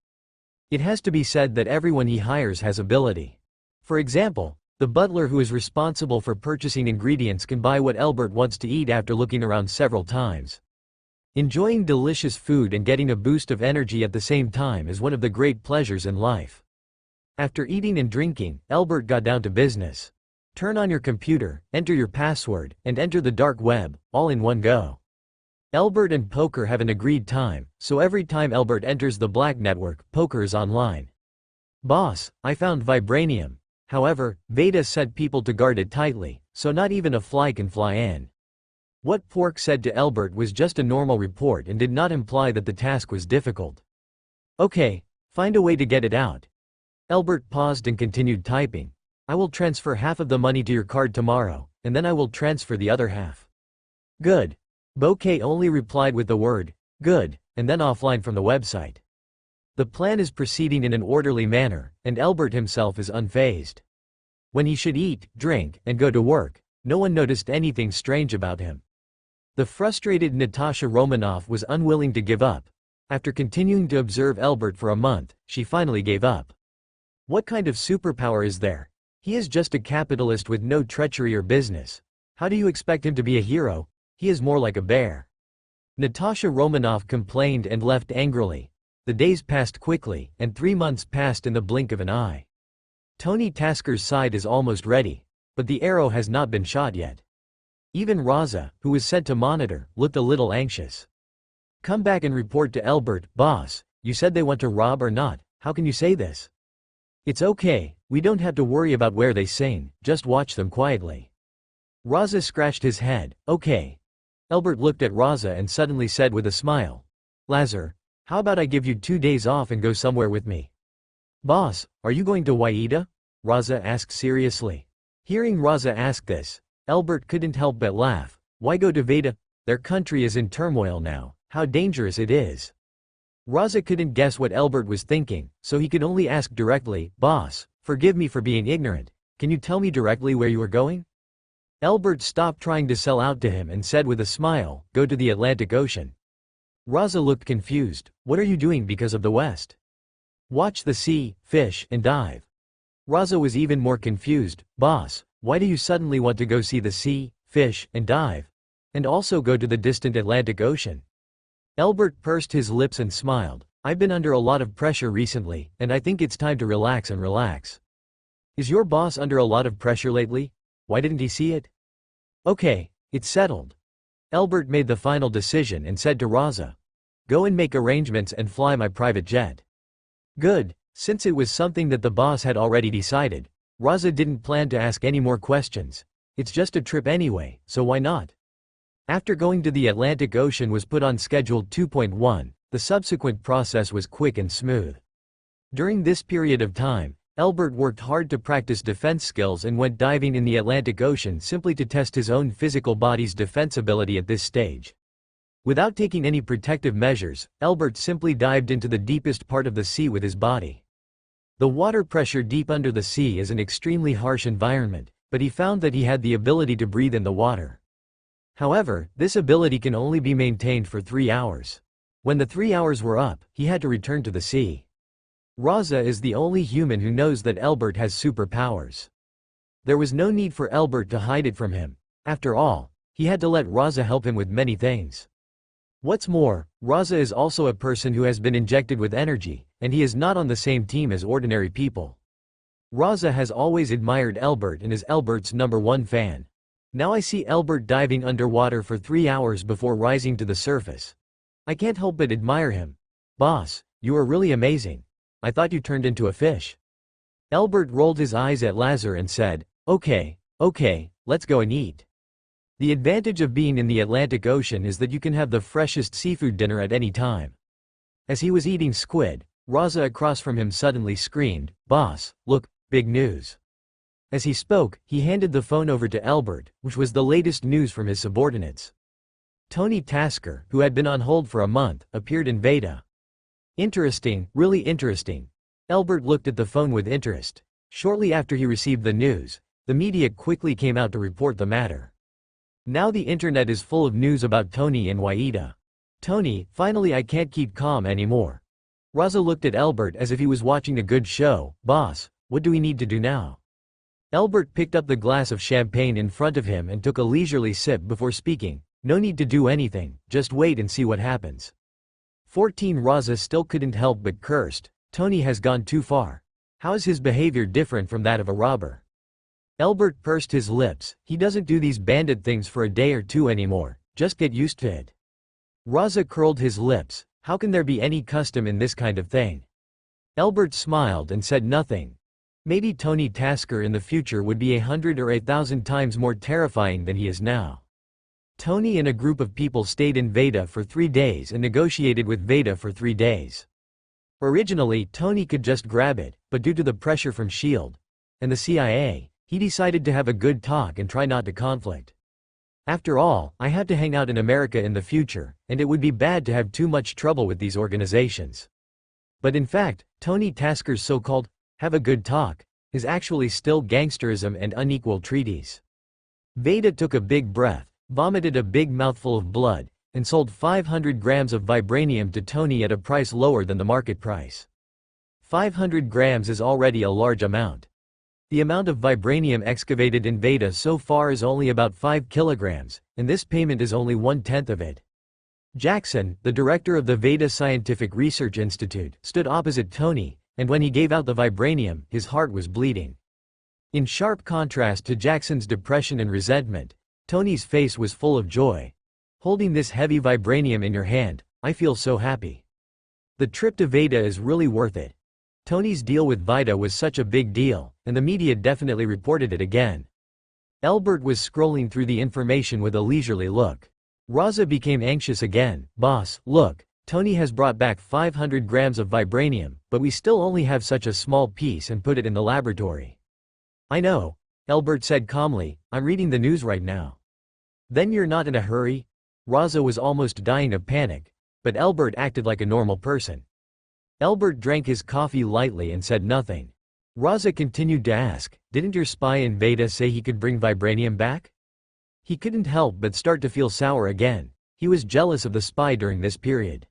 Speaker 1: It has to be said that everyone he hires has ability. For example, the butler who is responsible for purchasing ingredients can buy what Albert wants to eat after looking around several times. Enjoying delicious food and getting a boost of energy at the same time is one of the great pleasures in life. After eating and drinking, Albert got down to business. Turn on your computer, enter your password, and enter the dark web, all in one go. Albert and Poker have an agreed time, so every time Albert enters the black network, Poker is online. Boss, I found vibranium. However, Veda set people to guard it tightly, so not even a fly can fly in. What Pork said to Albert was just a normal report and did not imply that the task was difficult. Okay, find a way to get it out. Albert paused and continued typing. I will transfer half of the money to your card tomorrow, and then I will transfer the other half. Good. Bouquet only replied with the word, good, and then offline from the website. The plan is proceeding in an orderly manner, and Albert himself is unfazed. When he should eat, drink, and go to work, no one noticed anything strange about him. The frustrated Natasha Romanoff was unwilling to give up. After continuing to observe Albert for a month, she finally gave up. What kind of superpower is there? He is just a capitalist with no treachery or business. How do you expect him to be a hero? He is more like a bear. Natasha Romanoff complained and left angrily. The days passed quickly, and 3 months passed in the blink of an eye. Tony Tasker's side is almost ready, but the arrow has not been shot yet. Even Raza, who was sent to monitor, looked a little anxious. Come back and report to Albert, boss. You said they want to rob or not, how can you say this? It's okay, we don't have to worry about where they sing, just watch them quietly. Raza scratched his head, okay. Albert looked at Raza and suddenly said with a smile. Lazar, how about I give you 2 days off and go somewhere with me? Boss, are you going to Waida? Raza asked seriously. Hearing Raza ask this, Albert couldn't help but laugh. Why go to Veda? Their country is in turmoil now, how dangerous it is. Raza couldn't guess what Albert was thinking, so he could only ask directly, boss, forgive me for being ignorant, can you tell me directly where you are going? Albert stopped trying to sell out to him and said with a smile, go to the Atlantic Ocean. Raza looked confused, what are you doing because of the West? Watch the sea, fish, and dive. Raza was even more confused, boss, why do you suddenly want to go see the sea, fish, and dive? And also go to the distant Atlantic Ocean? Albert pursed his lips and smiled, I've been under a lot of pressure recently, and I think it's time to relax and relax. Is your boss under a lot of pressure lately? Why didn't he see it? Okay, it's settled. Albert made the final decision and said to Raza, go and make arrangements and fly my private jet. Good, since it was something that the boss had already decided, Raza didn't plan to ask any more questions. It's just a trip anyway, so why not? After going to the Atlantic Ocean was put on schedule 2.1, the subsequent process was quick and smooth. During this period of time, Albert worked hard to practice defense skills and went diving in the Atlantic Ocean simply to test his own physical body's defense ability at this stage. Without taking any protective measures, Albert simply dived into the deepest part of the sea with his body. The water pressure deep under the sea is an extremely harsh environment, but he found that he had the ability to breathe in the water. However, this ability can only be maintained for 3 hours. When the 3 hours were up, he had to return to the sea. Raza is the only human who knows that Albert has superpowers. There was no need for Elbert to hide it from him. After all, he had to let Raza help him with many things. What's more, Raza is also a person who has been injected with energy, and he is not on the same team as ordinary people. Raza has always admired Elbert and is Elbert's #1 fan. Now I see Elbert diving underwater for 3 hours before rising to the surface. I can't help but admire him. Boss, you are really amazing. I thought you turned into a fish. Elbert rolled his eyes at Lazar and said, okay, let's go and eat. The advantage of being in the Atlantic Ocean is that you can have the freshest seafood dinner at any time. As he was eating squid, Raza across from him suddenly screamed, Boss, look, big news. As he spoke, he handed the phone over to Elbert, which was the latest news from his subordinates. Tony Tasker, who had been on hold for a month, appeared in Veda. Interesting, really interesting. Elbert looked at the phone with interest. Shortly after he received the news, the media quickly came out to report the matter. Now the internet is full of news about Tony and Waida. Tony, finally I can't keep calm anymore. Raza looked at Elbert as if he was watching a good show. Boss, what do we need to do now? Elbert picked up the glass of champagne in front of him and took a leisurely sip before speaking. No need to do anything, just wait and see what happens. 14 Raza still couldn't help but cursed. Tony has gone too far. How is his behavior different from that of a robber? Elbert pursed his lips. He doesn't do these bandit things for a day or two anymore, just get used to it. Raza curled his lips. How can there be any custom in this kind of thing? Elbert smiled and said nothing. Maybe Tony Tasker in the future would be 100 or 1,000 times more terrifying than he is now. Tony and a group of people stayed in Veda for 3 days and negotiated with Veda for 3 days. Originally, Tony could just grab it, but due to the pressure from S.H.I.E.L.D. and the CIA, he decided to have a good talk and try not to conflict. After all, I have to hang out in America in the future, and it would be bad to have too much trouble with these organizations. But in fact, Tony Tasker's so-called have a good talk is actually still gangsterism and unequal treaties. Veda took a big breath, vomited a big mouthful of blood, and sold 500 grams of vibranium to Tony at a price lower than the market price. 500 grams is already a large amount. The amount of vibranium excavated in Veda so far is only about 5 kilograms, and this payment is only 1/10 of it. Jackson, the director of the Veda Scientific Research Institute, stood opposite Tony, and when he gave out the vibranium, his heart was bleeding. In sharp contrast to Jackson's depression and resentment, Tony's face was full of joy. Holding this heavy vibranium in your hand, I feel so happy. The trip to Veda is really worth it. Tony's deal with Veda was such a big deal, and the media definitely reported it again. Elbert was scrolling through the information with a leisurely look. Raza became anxious again. Boss, look, Tony has brought back 500 grams of vibranium, but we still only have such a small piece and put it in the laboratory. I know, Elbert said calmly, I'm reading the news right now. Then you're not in a hurry? Raza was almost dying of panic, but Elbert acted like a normal person. Elbert drank his coffee lightly and said nothing. Raza continued to ask, didn't your spy in Veda say he could bring vibranium back? He couldn't help but start to feel sour again. He was jealous of the spy during this period.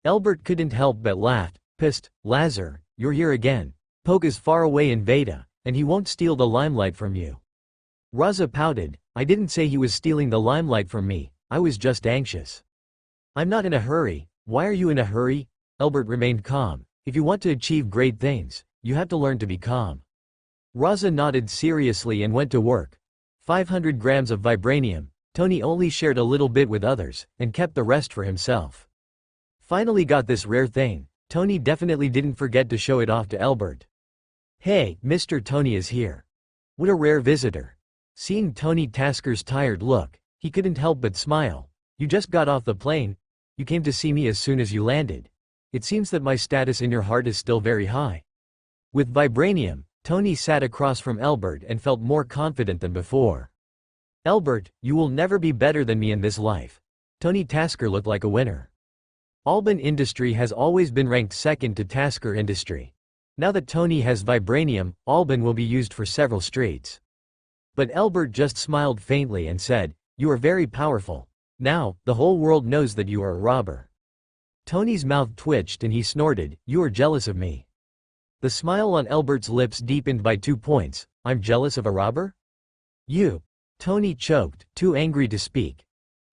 Speaker 1: Elbert couldn't help but laugh, pissed. Lazar, you're here again. Poke is far away in Veda, and he won't steal the limelight from you. Raza pouted, I didn't say he was stealing the limelight from me, I was just anxious. I'm not in a hurry. Why are you in a hurry? Elbert remained calm. If you want to achieve great things, you have to learn to be calm. Raza nodded seriously and went to work. 500 grams of vibranium. Tony only shared a little bit with others, and kept the rest for himself. Finally got this rare thing. Tony definitely didn't forget to show it off to Elbert. Hey, Mr. Tony is here. What a rare visitor. Seeing Tony Tasker's tired look, he couldn't help but smile. You just got off the plane. You came to see me as soon as you landed. It seems that my status in your heart is still very high. With vibranium, Tony sat across from Elbert and felt more confident than before. Elbert, you will never be better than me in this life. Tony Tasker looked like a winner. Alban Industry has always been ranked second to Tasker Industry. Now that Tony has vibranium, Alban will be used for several streets. But Elbert just smiled faintly and said, you are very powerful. Now, the whole world knows that you are a robber. Tony's mouth twitched and he snorted, you are jealous of me. The smile on Elbert's lips deepened by 2 points, I'm jealous of a robber? You. Tony choked, too angry to speak.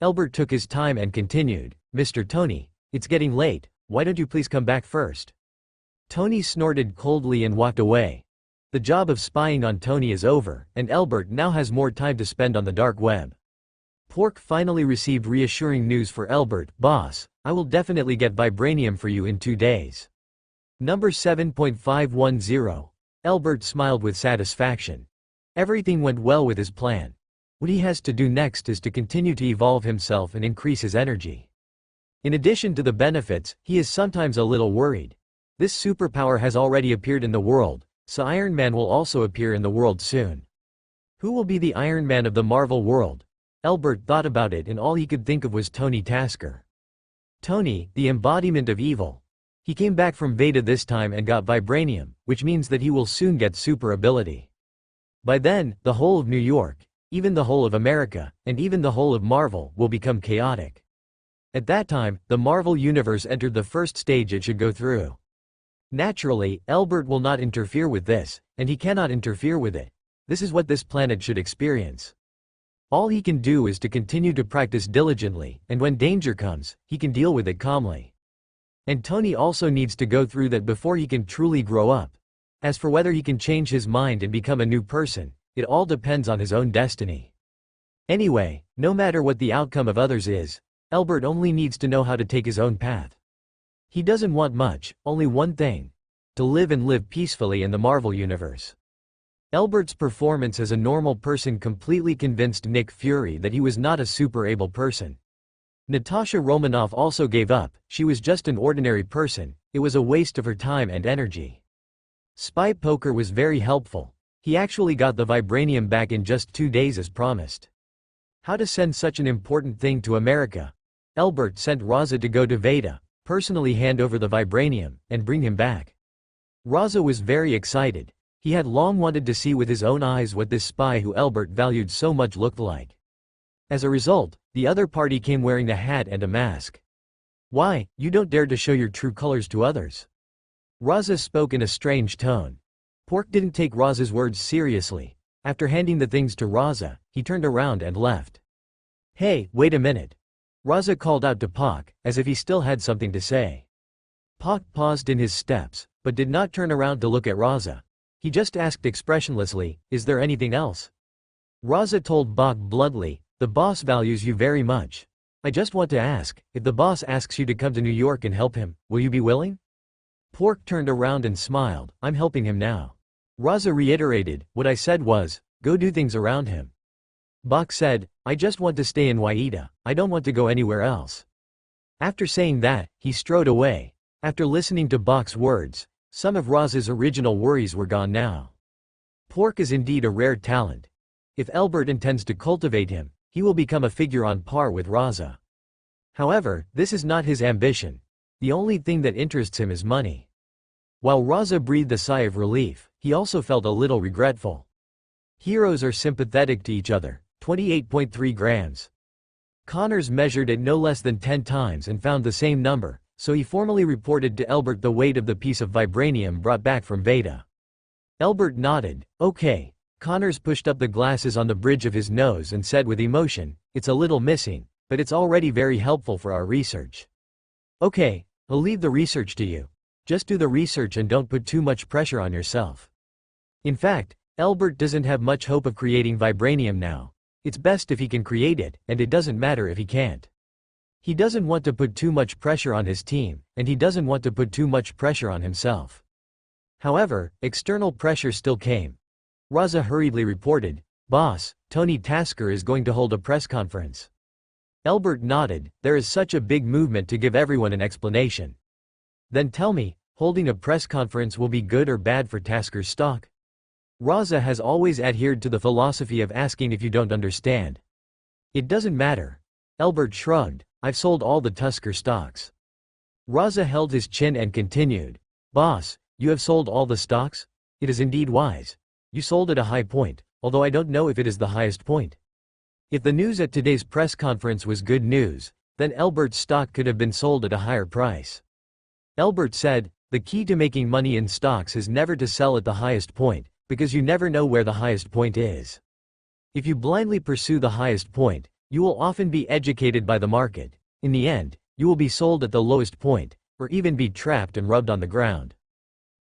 Speaker 1: Albert took his time and continued, Mr. Tony, it's getting late, why don't you please come back first? Tony snorted coldly and walked away. The job of spying on Tony is over, and Albert now has more time to spend on the dark web. Pork finally received reassuring news for Albert. Boss, I will definitely get vibranium for you in 2 days. Number 7.510. Albert smiled with satisfaction. Everything went well with his plan. What he has to do next is to continue to evolve himself and increase his energy. In addition to the benefits, he is sometimes a little worried. This superpower has already appeared in the world, so Iron Man will also appear in the world soon. Who will be the Iron Man of the Marvel world? Albert thought about it and all he could think of was Tony Tasker. Tony, the embodiment of evil. He came back from Veda this time and got vibranium, which means that he will soon get super ability. By then, the whole of New York, even the whole of America, and even the whole of Marvel will become chaotic. At that time, the Marvel Universe entered the first stage it should go through. Naturally, Albert will not interfere with this, and he cannot interfere with it. This is what this planet should experience. All he can do is to continue to practice diligently, and when danger comes, he can deal with it calmly. And Tony also needs to go through that before he can truly grow up. As for whether he can change his mind and become a new person, it all depends on his own destiny. Anyway, no matter what the outcome of others is, Albert only needs to know how to take his own path. He doesn't want much, only one thing: to live and live peacefully in the Marvel Universe. Albert's performance as a normal person completely convinced Nick Fury that he was not a super able person. Natasha Romanoff also gave up. She was just an ordinary person, it was a waste of her time and energy. Spy Poker was very helpful. He actually got the vibranium back in just 2 days as promised. How to send such an important thing to America? Albert sent Raza to go to Veda, personally hand over the vibranium, and bring him back. Raza was very excited. He had long wanted to see with his own eyes what this spy who Albert valued so much looked like. As a result, the other party came wearing a hat and a mask. Why, you don't dare to show your true colors to others? Raza spoke in a strange tone. Pork didn't take Raza's words seriously. After handing the things to Raza, he turned around and left. Hey, wait a minute. Raza called out to Pork, as if he still had something to say. Pork paused in his steps, but did not turn around to look at Raza. He just asked expressionlessly, is there anything else? Raza told Pork bluntly, the boss values you very much. I just want to ask, if the boss asks you to come to New York and help him, will you be willing? Pork turned around and smiled, I'm helping him now. Raza reiterated, what I said was, go do things around him. Pork said, I just want to stay in Waida, I don't want to go anywhere else. After saying that, he strode away. After listening to Pork's words, some of Raza's original worries were gone now. Pork is indeed a rare talent. If Albert intends to cultivate him, he will become a figure on par with Raza. However, this is not his ambition. The only thing that interests him is money. While Raza breathed a sigh of relief, he also felt a little regretful. Heroes are sympathetic to each other. 28.3 grams. Connors measured it no less than 10 times and found the same number, so he formally reported to Albert the weight of the piece of vibranium brought back from Veda. Albert nodded, okay. Connors pushed up the glasses on the bridge of his nose and said with emotion, it's a little missing, but it's already very helpful for our research. Okay, I'll leave the research to you. Just do the research and don't put too much pressure on yourself. In fact, Albert doesn't have much hope of creating vibranium now. It's best if he can create it, and it doesn't matter if he can't. He doesn't want to put too much pressure on his team, and he doesn't want to put too much pressure on himself. However, external pressure still came. Raza hurriedly reported, Boss, Tony Tasker is going to hold a press conference. Albert nodded, there is such a big movement to give everyone an explanation. Then tell me, holding a press conference will be good or bad for Tasker's stock? Raza has always adhered to the philosophy of asking if you don't understand. It doesn't matter. Albert shrugged, I've sold all the Tasker stocks. Raza held his chin and continued, Boss, you have sold all the stocks? It is indeed wise. You sold at a high point, although I don't know if it is the highest point. If the news at today's press conference was good news, then Albert's stock could have been sold at a higher price. Albert said, the key to making money in stocks is never to sell at the highest point, because you never know where the highest point is. If you blindly pursue the highest point, you will often be educated by the market. In the end, you will be sold at the lowest point, or even be trapped and rubbed on the ground.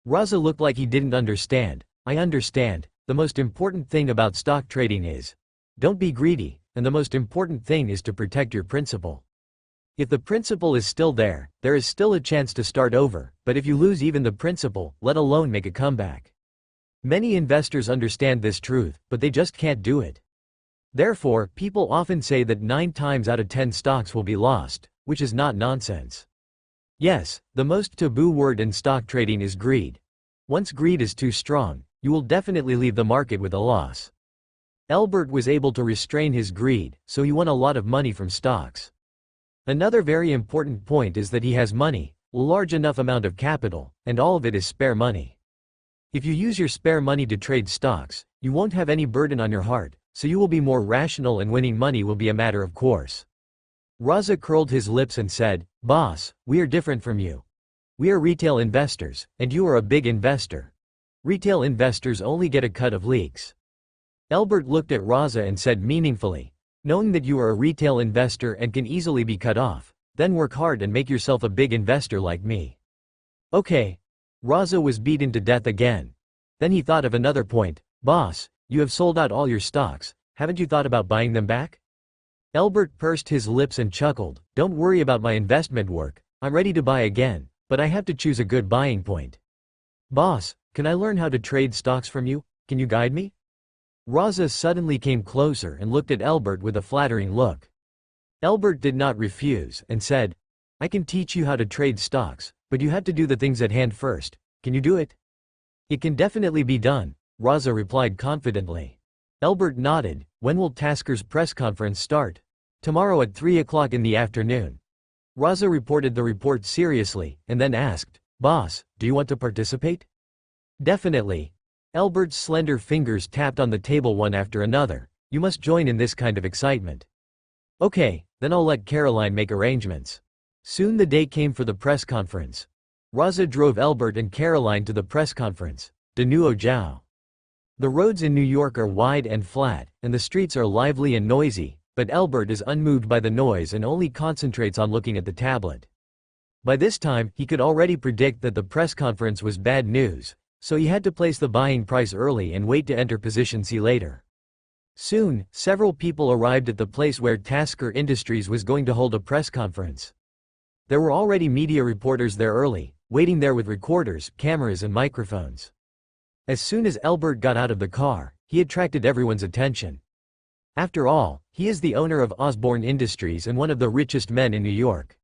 Speaker 1: Raza looked like he didn't understand. I understand. The most important thing about stock trading is, don't be greedy, and the most important thing is to protect your principal. If the principal is still there is still a chance to start over, but if you lose even the principal, let alone make a comeback. Many investors understand this truth, but they just can't do it. Therefore, people often say that 9 times out of 10 stocks will be lost, which is not nonsense. Yes, the most taboo word in stock trading is greed. Once greed is too strong, you will definitely leave the market with a loss. Albert was able to restrain his greed, so he won a lot of money from stocks. Another very important point is that he has money, a large enough amount of capital, and all of it is spare money. If you use your spare money to trade stocks, you won't have any burden on your heart, so you will be more rational and winning money will be a matter of course. Raza curled his lips and said, "Boss, we are different from you. We are retail investors, and you are a big investor. Retail investors only get a cut of leaks." Albert looked at Raza and said meaningfully, "Knowing that you are a retail investor and can easily be cut off, then work hard and make yourself a big investor like me." Okay. Raza was beaten to death again. Then he thought of another point. "Boss, you have sold out all your stocks, haven't you thought about buying them back?" Albert pursed his lips and chuckled, "Don't worry about my investment work, I'm ready to buy again, but I have to choose a good buying point." "Boss, can I learn how to trade stocks from you? Can you guide me?" Raza suddenly came closer and looked at Albert with a flattering look. Albert did not refuse, and said, "I can teach you how to trade stocks, but you have to do the things at hand first. Can you do it?" "It can definitely be done," Raza replied confidently. Albert nodded. "When will Tasker's press conference start?" "Tomorrow at 3 o'clock in the afternoon." Raza reported the report seriously, and then asked, "Boss, do you want to participate?" "Definitely." Albert's slender fingers tapped on the table one after another. "You must join in this kind of excitement." "Okay, then I'll let Caroline make arrangements." Soon the day came for the press conference. Raza drove Albert and Caroline to the press conference. De Nuo Jiao. The roads in New York are wide and flat, and the streets are lively and noisy, but Albert is unmoved by the noise and only concentrates on looking at the tablet. By this time, he could already predict that the press conference was bad news, so he had to place the buying price early and wait to enter position C later. Soon, several people arrived at the place where Tasker Industries was going to hold a press conference. There were already media reporters there early, waiting there with recorders, cameras and microphones. As soon as Albert got out of the car, he attracted everyone's attention. After all, he is the owner of Osborne Industries and one of the richest men in New York.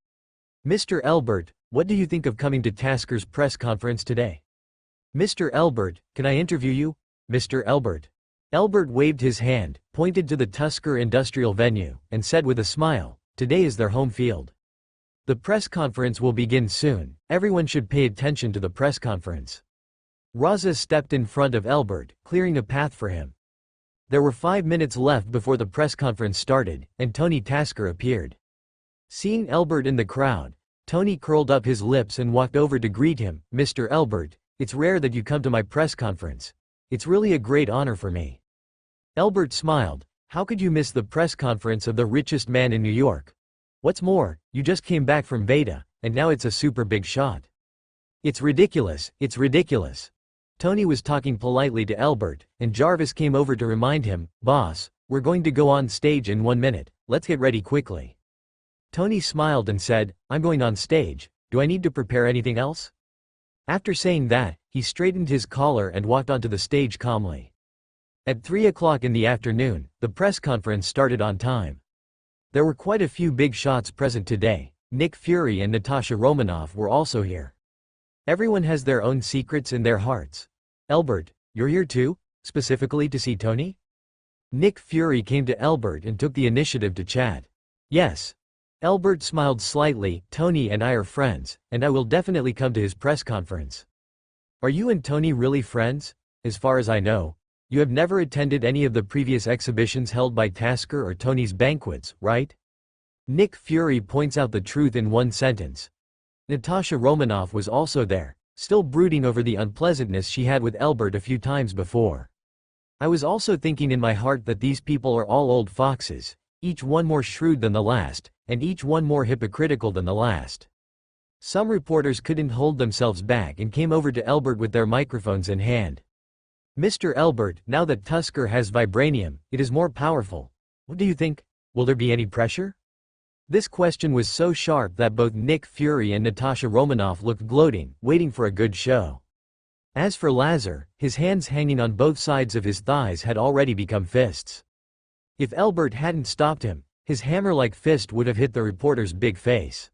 Speaker 1: "Mr. Albert, what do you think of coming to Tasker's press conference today?" "Mr. Albert, can I interview you, Mr. Albert?" Albert waved his hand, pointed to the Tasker Industrial Venue, and said with a smile, "Today is their home field. The press conference will begin soon, everyone should pay attention to the press conference." Raza stepped in front of Albert, clearing a path for him. There were 5 minutes left before the press conference started, and Tony Tasker appeared. Seeing Albert in the crowd, Tony curled up his lips and walked over to greet him. "Mr. Albert, it's rare that you come to my press conference. It's really a great honor for me." Albert smiled. "How could you miss the press conference of the richest man in New York? What's more, you just came back from Beta, and now it's a super big shot. It's ridiculous, it's ridiculous." Tony was talking politely to Albert, and Jarvis came over to remind him, "Boss, we're going to go on stage in 1 minute, let's get ready quickly." Tony smiled and said, "I'm going on stage, do I need to prepare anything else?" After saying that, he straightened his collar and walked onto the stage calmly. At 3 o'clock in the afternoon, the press conference started on time. There were quite a few big shots present today. Nick Fury and Natasha Romanoff were also here. Everyone has their own secrets in their hearts. "Albert, you're here too? Specifically to see Tony?" Nick Fury came to Albert and took the initiative to chat. "Yes." Albert smiled slightly. "Tony and I are friends, and I will definitely come to his press conference." "Are you and Tony really friends? As far as I know, you have never attended any of the previous exhibitions held by Tasker or Tony's banquets, right?" Nick Fury points out the truth in one sentence. Natasha Romanoff was also there. still brooding over the unpleasantness she had with Elbert a few times before. I was also thinking in my heart that these people are all old foxes, each one more shrewd than the last, and each one more hypocritical than the last. Some reporters couldn't hold themselves back and came over to Elbert with their microphones in hand. "Mr. Elbert, now that Tusker has vibranium, it is more powerful. What do you think? Will there be any pressure?" This question was so sharp that both Nick Fury and Natasha Romanoff looked gloating, waiting for a good show. As for Lazar, his hands hanging on both sides of his thighs had already become fists. If Elbert hadn't stopped him, his hammer-like fist would have hit the reporter's big face.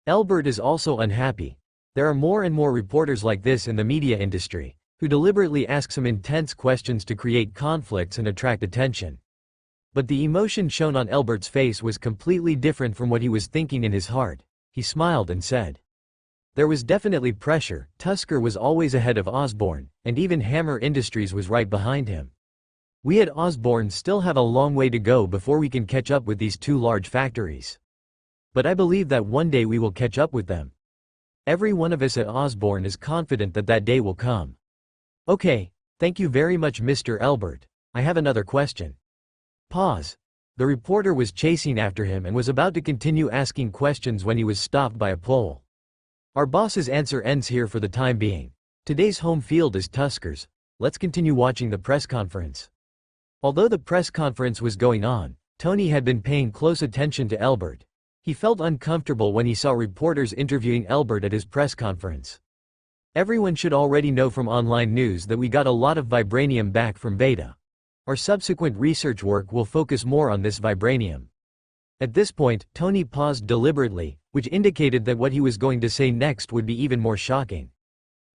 Speaker 1: Elbert is also unhappy. There are more and more reporters like this in the media industry, who deliberately ask some intense questions to create conflicts and attract attention. But the emotion shown on Elbert's face was completely different from what he was thinking in his heart. He smiled and said, "There was definitely pressure. Tusker was always ahead of Osborne, and even Hammer Industries was right behind him. We at Osborne still have a long way to go before we can catch up with these two large factories. But I believe that one day we will catch up with them. Every one of us at Osborne is confident that that day will come." "Okay, thank you very much, Mr. Elbert. I have another question." Pause. The reporter was chasing after him and was about to continue asking questions when he was stopped by a pole. "Our boss's answer ends here for the time being. Today's home field is Tusker's. Let's continue watching the press conference." Although the press conference was going on, Tony had been paying close attention to Elbert. He felt uncomfortable when he saw reporters interviewing Elbert at his press conference. "Everyone should already know from online news that we got a lot of vibranium back from Beta. Our subsequent research work will focus more on this vibranium." At this point, Tony paused deliberately, which indicated that what he was going to say next would be even more shocking.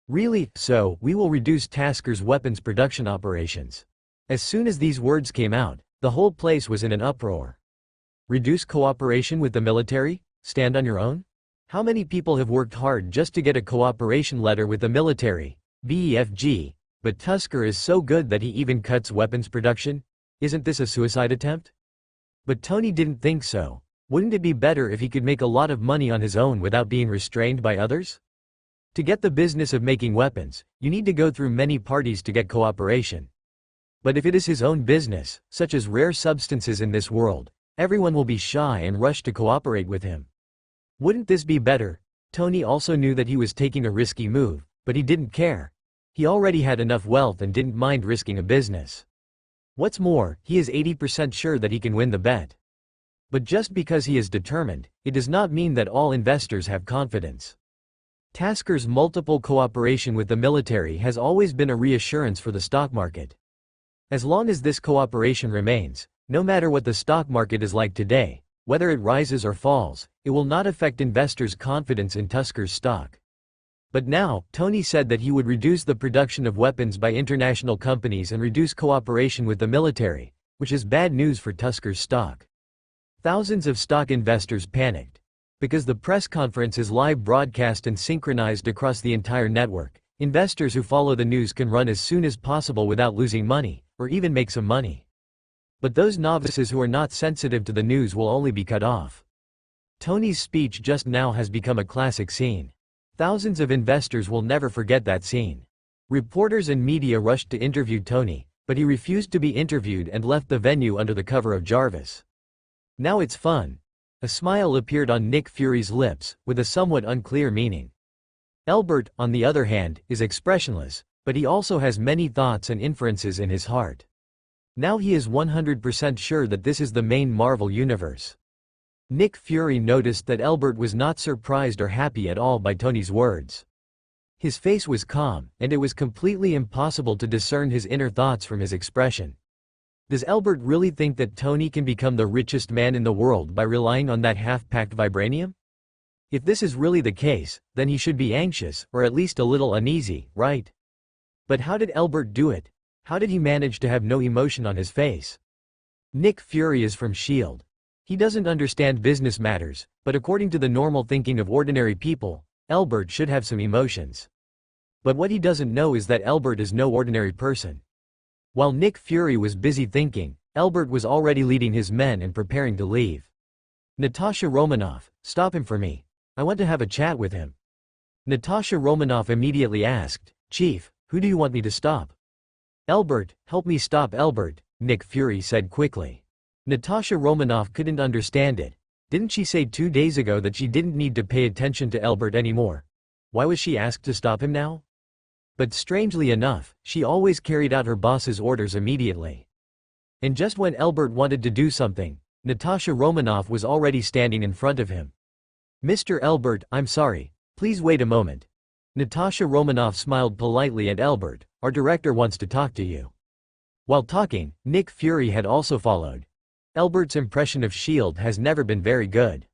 Speaker 1: "Really? So, we will reduce Tusker's weapons production operations." As soon as these words came out, the whole place was in an uproar. Reduce cooperation with the military? Stand on your own? How many people have worked hard just to get a cooperation letter with the military, BEFG, but Tusker is so good that he even cuts weapons production? Isn't this a suicide attempt? But Tony didn't think so. Wouldn't it be better if he could make a lot of money on his own without being restrained by others? To get the business of making weapons, you need to go through many parties to get cooperation. But if it is his own business, such as rare substances in this world, everyone will be shy and rush to cooperate with him. Wouldn't this be better? Tony also knew that he was taking a risky move, but he didn't care. He already had enough wealth and didn't mind risking a business. What's more, he is 80% sure that he can win the bet. But just because he is determined, it does not mean that all investors have confidence. Tusker's multiple cooperation with the military has always been a reassurance for the stock market. As long as this cooperation remains, no matter what the stock market is like today, whether it rises or falls, it will not affect investors' confidence in Tusker's stock. But now, Tony said that he would reduce the production of weapons by international companies and reduce cooperation with the military, which is bad news for Tusker's stock. Thousands of stock investors panicked. Because the press conference is live broadcast and synchronized across the entire network, investors who follow the news can run as soon as possible without losing money, or even make some money. But those novices who are not sensitive to the news will only be cut off. Tony's speech just now has become a classic scene. Thousands of investors will never forget that scene. Reporters and media rushed to interview Tony, but he refused to be interviewed and left the venue under the cover of Jarvis. Now it's fun. A smile appeared on Nick Fury's lips, with a somewhat unclear meaning. Elbert, on the other hand, is expressionless, but he also has many thoughts and inferences in his heart. Now he is 100% sure that this is the main Marvel universe. Nick Fury noticed that Elbert was not surprised or happy at all by Tony's words. His face was calm, and it was completely impossible to discern his inner thoughts from his expression. Does Elbert really think that Tony can become the richest man in the world by relying on that half-packed vibranium? If this is really the case, then he should be anxious, or at least a little uneasy, right? But how did Elbert do it? How did he manage to have no emotion on his face? Nick Fury is from S.H.I.E.L.D. He doesn't understand business matters, but according to the normal thinking of ordinary people, Elbert should have some emotions. But what he doesn't know is that Elbert is no ordinary person. While Nick Fury was busy thinking, Elbert was already leading his men and preparing to leave. "Natasha Romanoff, stop him for me. I want to have a chat with him." Natasha Romanoff immediately asked, "Chief, who do you want me to stop?" "Elbert, help me stop Elbert," Nick Fury said quickly. Natasha Romanoff couldn't understand it. Didn't she say 2 days ago that she didn't need to pay attention to Elbert anymore? Why was she asked to stop him now? But strangely enough, she always carried out her boss's orders immediately. And just when Elbert wanted to do something, Natasha Romanoff was already standing in front of him. "Mr. Elbert, I'm sorry. Please wait a moment." Natasha Romanoff smiled politely at Elbert. "Our director wants to talk to you." While talking, Nick Fury had also followed. Elbert's impression of S.H.I.E.L.D. has never been very good.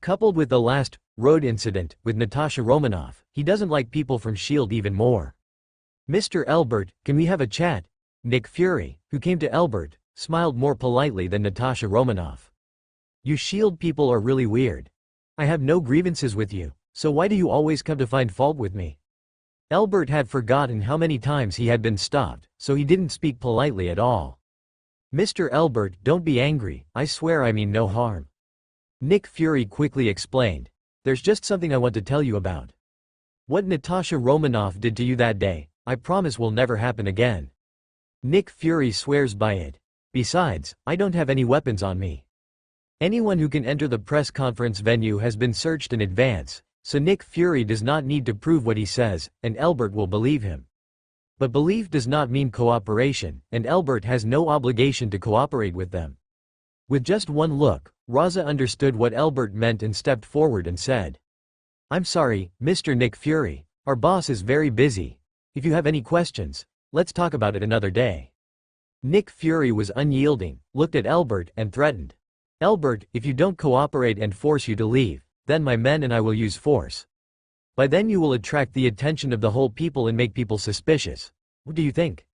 Speaker 1: Coupled with the last road incident with Natasha Romanoff, he doesn't like people from S.H.I.E.L.D. even more. "Mr. Elbert, can we have a chat?" Nick Fury, who came to Elbert, smiled more politely than Natasha Romanoff. "You S.H.I.E.L.D. people are really weird. I have no grievances with you, so why do you always come to find fault with me?" Elbert had forgotten how many times he had been stopped, so he didn't speak politely at all. "Mr. Elbert, don't be angry, I swear I mean no harm." Nick Fury quickly explained. "There's just something I want to tell you about. What Natasha Romanoff did to you that day, I promise will never happen again." Nick Fury swears by it. "Besides, I don't have any weapons on me." Anyone who can enter the press conference venue has been searched in advance, so Nick Fury does not need to prove what he says, and Elbert will believe him. But belief does not mean cooperation, and Elbert has no obligation to cooperate with them. With just one look, Raza understood what Elbert meant and stepped forward and said, "I'm sorry, Mr. Nick Fury, our boss is very busy. If you have any questions, let's talk about it another day." Nick Fury was unyielding, looked at Elbert and threatened. "Elbert, if you don't cooperate and force you to leave, then my men and I will use force. By then you will attract the attention of the whole people and make people suspicious. What do you think?"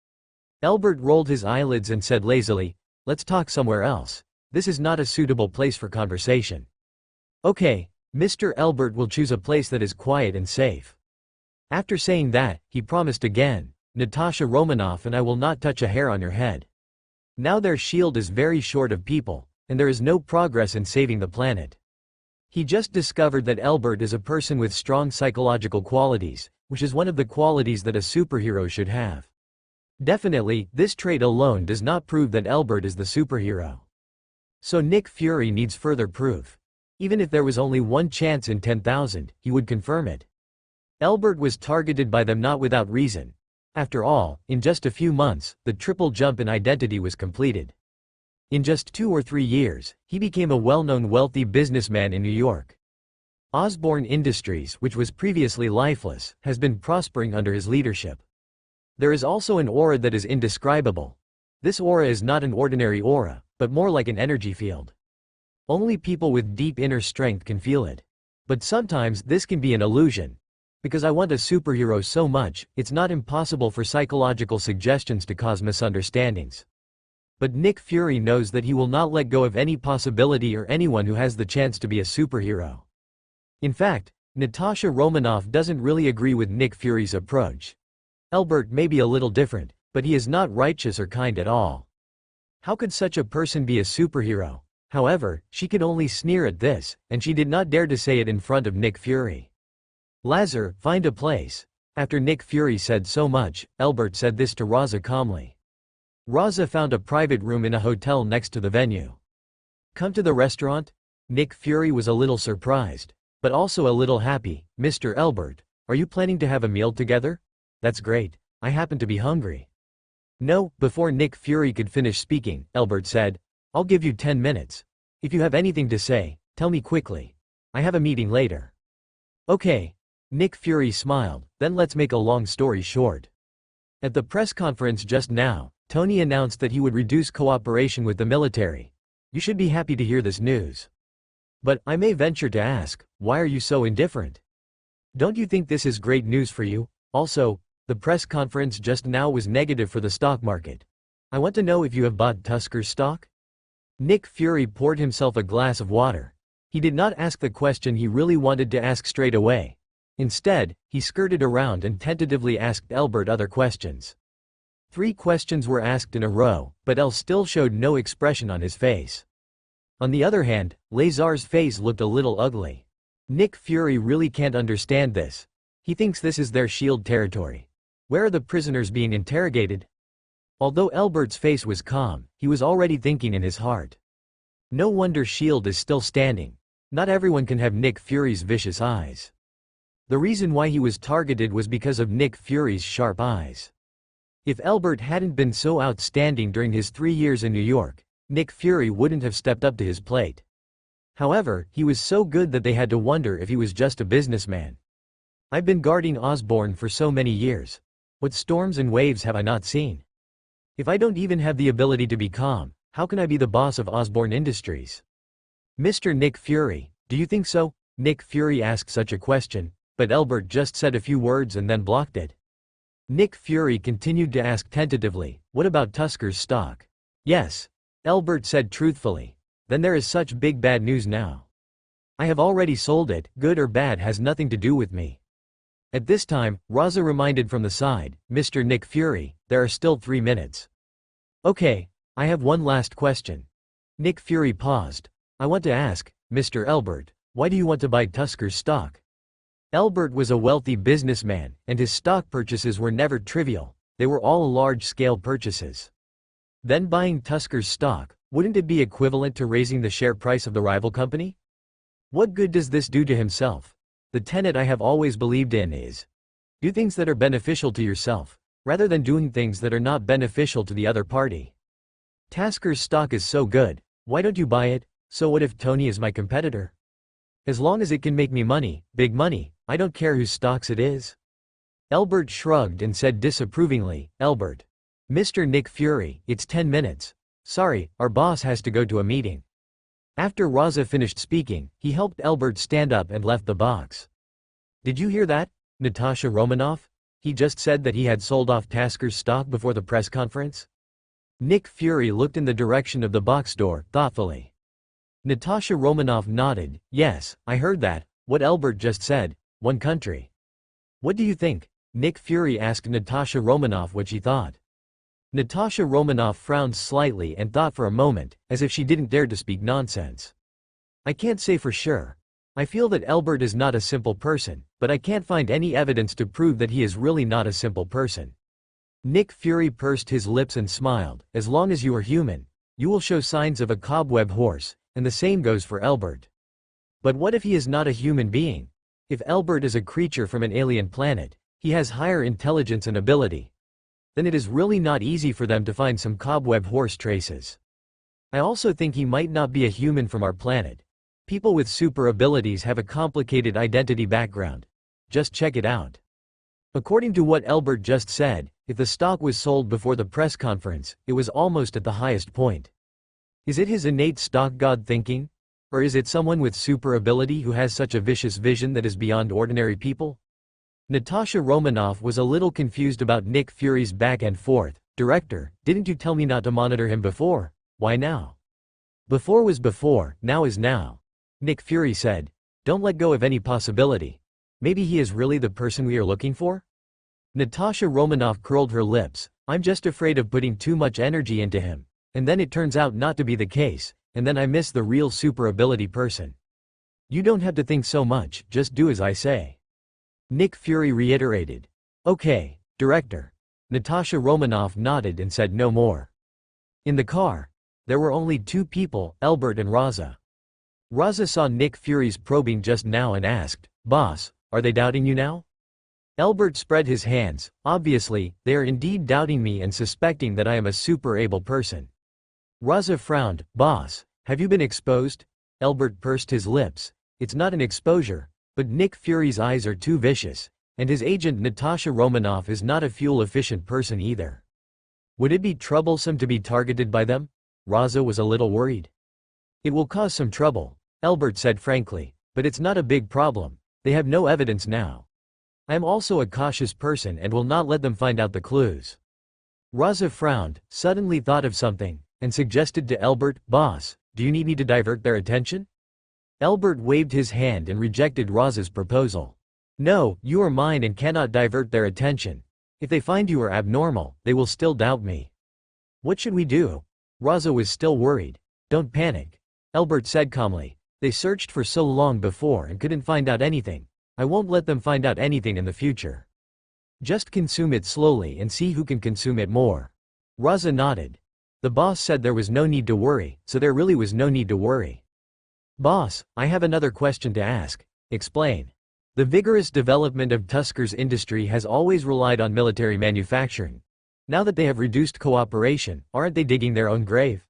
Speaker 1: Elbert rolled his eyelids and said lazily, "Let's talk somewhere else. This is not a suitable place for conversation." "Okay, Mr. Elbert will choose a place that is quiet and safe." After saying that, he promised again, "Natasha Romanoff and I will not touch a hair on your head." Now their shield is very short of people, and there is no progress in saving the planet. He just discovered that Elbert is a person with strong psychological qualities, which is one of the qualities that a superhero should have. Definitely, this trait alone does not prove that Elbert is the superhero. So Nick Fury needs further proof. Even if there was only one chance in 10,000, he would confirm it. Elbert was targeted by them not without reason. After all, in just a few months, the triple jump in identity was completed. In just 2 or 3 years, he became a well-known wealthy businessman in New York. Osborne Industries, which was previously lifeless, has been prospering under his leadership. There is also an aura that is indescribable. This aura is not an ordinary aura, but more like an energy field. Only people with deep inner strength can feel it. But sometimes this can be an illusion. Because I want a superhero so much, it's not impossible for psychological suggestions to cause misunderstandings. But Nick Fury knows that he will not let go of any possibility or anyone who has the chance to be a superhero. In fact, Natasha Romanoff doesn't really agree with Nick Fury's approach. Elbert may be a little different, but he is not righteous or kind at all. How could such a person be a superhero? However, she could only sneer at this, and she did not dare to say it in front of Nick Fury. "Lazar, find a place." After Nick Fury said so much, Elbert said this to Raza calmly. Raza found a private room in a hotel next to the venue. "Come to the restaurant?" Nick Fury was a little surprised, but also a little happy. "Mr. Elbert, are you planning to have a meal together? That's great, I happen to be hungry." "No," before Nick Fury could finish speaking, Elbert said, "I'll give you 10 minutes. If you have anything to say, tell me quickly. I have a meeting later." "Okay." Nick Fury smiled, "Then let's make a long story short." At the press conference just now, Tony announced that he would reduce cooperation with the military. You should be happy to hear this news. But, I may venture to ask, why are you so indifferent? Don't you think this is great news for you? Also, the press conference just now was negative for the stock market. I want to know if you have bought Tusker's stock? Nick Fury poured himself a glass of water. He did not ask the question he really wanted to ask straight away. Instead, he skirted around and tentatively asked Elbert other questions. 3 questions were asked in a row, but El still showed no expression on his face. On the other hand, Lazar's face looked a little ugly. Nick Fury really can't understand this. He thinks this is their shield territory. Where are the prisoners being interrogated? Although Elbert's face was calm, he was already thinking in his heart. No wonder shield is still standing. Not everyone can have Nick Fury's vicious eyes. The reason why he was targeted was because of Nick Fury's sharp eyes. If Elbert hadn't been so outstanding during his 3 years in New York, Nick Fury wouldn't have stepped up to his plate. However, he was so good that they had to wonder if he was just a businessman. I've been guarding Osborne for so many years. What storms and waves have I not seen? If I don't even have the ability to be calm, how can I be the boss of Osborne Industries? Mr. Nick Fury, do you think so? Nick Fury asked such a question, but Elbert just said a few words and then blocked it. Nick Fury continued to ask tentatively, what about Tusker's stock? Yes. Elbert said truthfully. Then there is such big bad news now. I have already sold it, good or bad has nothing to do with me. At this time, Raza reminded from the side, Mr. Nick Fury, there are still 3 minutes. Okay, I have one last question. Nick Fury paused. I want to ask, Mr. Elbert, why do you want to buy Tusker's stock? Elbert was a wealthy businessman, and his stock purchases were never trivial, they were all large-scale purchases. Then buying Tusker's stock, wouldn't it be equivalent to raising the share price of the rival company? What good does this do to himself? The tenet I have always believed in is, do things that are beneficial to yourself, rather than doing things that are not beneficial to the other party. Tusker's stock is so good, why don't you buy it? So what if Tony is my competitor? As long as it can make me money, big money, I don't care whose stocks it is. Elbert shrugged and said disapprovingly, Elbert. Mr. Nick Fury, it's 10 minutes. Sorry, our boss has to go to a meeting. After Raza finished speaking, he helped Elbert stand up and left the box. Did you hear that, Natasha Romanoff? He just said that he had sold off Tusker's stock before the press conference? Nick Fury looked in the direction of the box door, thoughtfully. Natasha Romanoff nodded, yes, I heard that, what Elbert just said, one country. What do you think? Nick Fury asked Natasha Romanoff what she thought. Natasha Romanoff frowned slightly and thought for a moment, as if she didn't dare to speak nonsense. I can't say for sure. I feel that Elbert is not a simple person, but I can't find any evidence to prove that he is really not a simple person. Nick Fury pursed his lips and smiled, as long as you are human, you will show signs of a cobweb horse, and the same goes for Elbert. But what if he is not a human being? If Elbert is a creature from an alien planet, he has higher intelligence and ability. Then it is really not easy for them to find some cobweb horse traces. I also think he might not be a human from our planet. People with super abilities have a complicated identity background. Just check it out. According to what Elbert just said, if the stock was sold before the press conference, it was almost at the highest point. Is it his innate stock god thinking? Or is it someone with super ability who has such a vicious vision that is beyond ordinary people? Natasha Romanoff was a little confused about Nick Fury's back and forth. Director, didn't you tell me not to monitor him before? Why now? Before was before, now is now. Nick Fury said. Don't let go of any possibility. Maybe he is really the person we are looking for? Natasha Romanoff curled her lips. I'm just afraid of putting too much energy into him. And then it turns out not to be the case, and then I miss the real super ability person. You don't have to think so much, just do as I say. Nick Fury reiterated. Okay, director. Natasha Romanoff nodded and said no more. In the car, there were only 2 people, Elbert and Raza. Raza saw Nick Fury's probing just now and asked, Boss, are they doubting you now? Elbert spread his hands. Obviously, they are indeed doubting me and suspecting that I am a super able person. Raza frowned. Boss, have you been exposed? Elbert pursed his lips. It's not an exposure. But Nick Fury's eyes are too vicious, and his agent Natasha Romanoff is not a fuel-efficient person either. Would it be troublesome to be targeted by them? Raza was a little worried. It will cause some trouble, Elbert said frankly, but it's not a big problem. They have no evidence now. I am also a cautious person and will not let them find out the clues. Raza frowned, suddenly thought of something, and suggested to Elbert, Boss, do you need me to divert their attention? Elbert waved his hand and rejected Raza's proposal. No, you are mine and cannot divert their attention. If they find you are abnormal, they will still doubt me. What should we do? Raza was still worried. Don't panic. Elbert said calmly. They searched for so long before and couldn't find out anything. I won't let them find out anything in the future. Just consume it slowly and see who can consume it more. Raza nodded. The boss said there was no need to worry, so there really was no need to worry. Boss, I have another question to ask. Explain. The vigorous development of Tusker's industry has always relied on military manufacturing. Now that they have reduced cooperation, aren't they digging their own grave?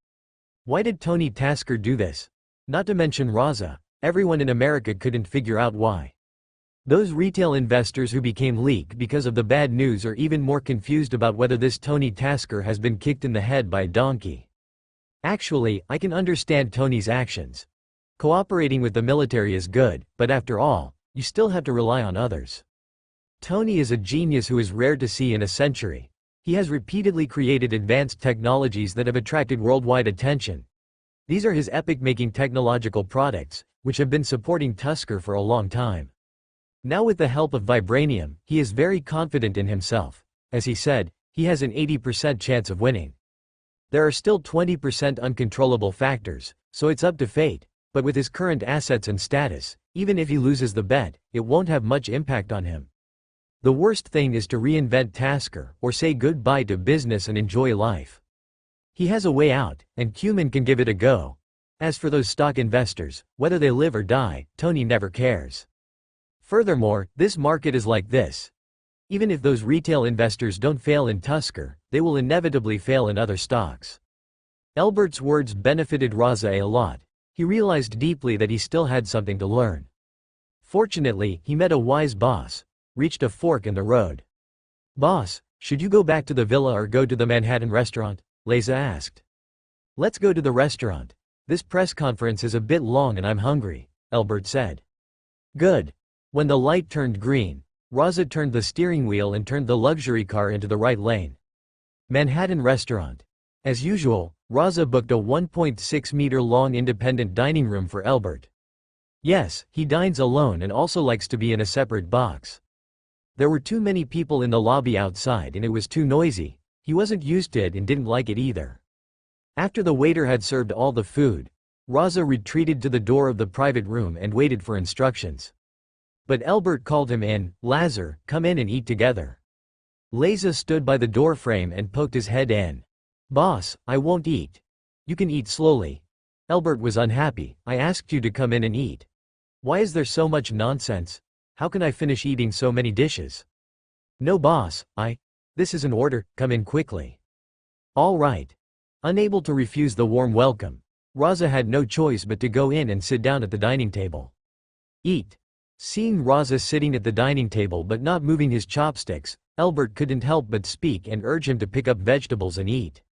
Speaker 1: Why did Tony Tasker do this? Not to mention Raza, everyone in America couldn't figure out why. Those retail investors who became leak because of the bad news are even more confused about whether this Tony Tasker has been kicked in the head by a donkey. Actually, I can understand Tony's actions. Cooperating with the military is good, but after all, you still have to rely on others. Tony is a genius who is rare to see in a century. He has repeatedly created advanced technologies that have attracted worldwide attention. These are his epic-making technological products, which have been supporting Tusker for a long time. Now with the help of vibranium, he is very confident in himself. As he said, he has an 80% chance of winning. There are still 20% uncontrollable factors, so it's up to fate, but with his current assets and status, even if he loses the bet, it won't have much impact on him. The worst thing is to reinvent Tasker, or say goodbye to business and enjoy life. He has a way out, and Cumin can give it a go. As for those stock investors, whether they live or die, Tony never cares. Furthermore, this market is like this. Even if those retail investors don't fail in Tusker, they will inevitably fail in other stocks. Elbert's words benefited Raza a lot. He realized deeply that he still had something to learn. Fortunately, he met a wise boss, reached a fork in the road. Boss, should you go back to the villa or go to the Manhattan restaurant? Leza asked. Let's go to the restaurant. This press conference is a bit long and I'm hungry, Elbert said. Good. When the light turned green, Raza turned the steering wheel and turned the luxury car into the right lane. Manhattan restaurant. As usual, Raza booked a 1.6-meter-long independent dining room for Elbert. Yes, he dines alone and also likes to be in a separate box. There were too many people in the lobby outside and it was too noisy. He wasn't used to it and didn't like it either. After the waiter had served all the food, Raza retreated to the door of the private room and waited for instructions. But Elbert called him in. Lazar, come in and eat together. Leza stood by the doorframe and poked his head in. Boss, I won't eat. You can eat slowly. Elbert was unhappy. I asked you to come in and eat. Why is there so much nonsense? How can I finish eating so many dishes? No boss, This is an order, come in quickly. All right. Unable to refuse the warm welcome, Raza had no choice but to go in and sit down at the dining table. Eat. Seeing Raza sitting at the dining table but not moving his chopsticks, Elbert couldn't help but speak and urge him to pick up vegetables and eat.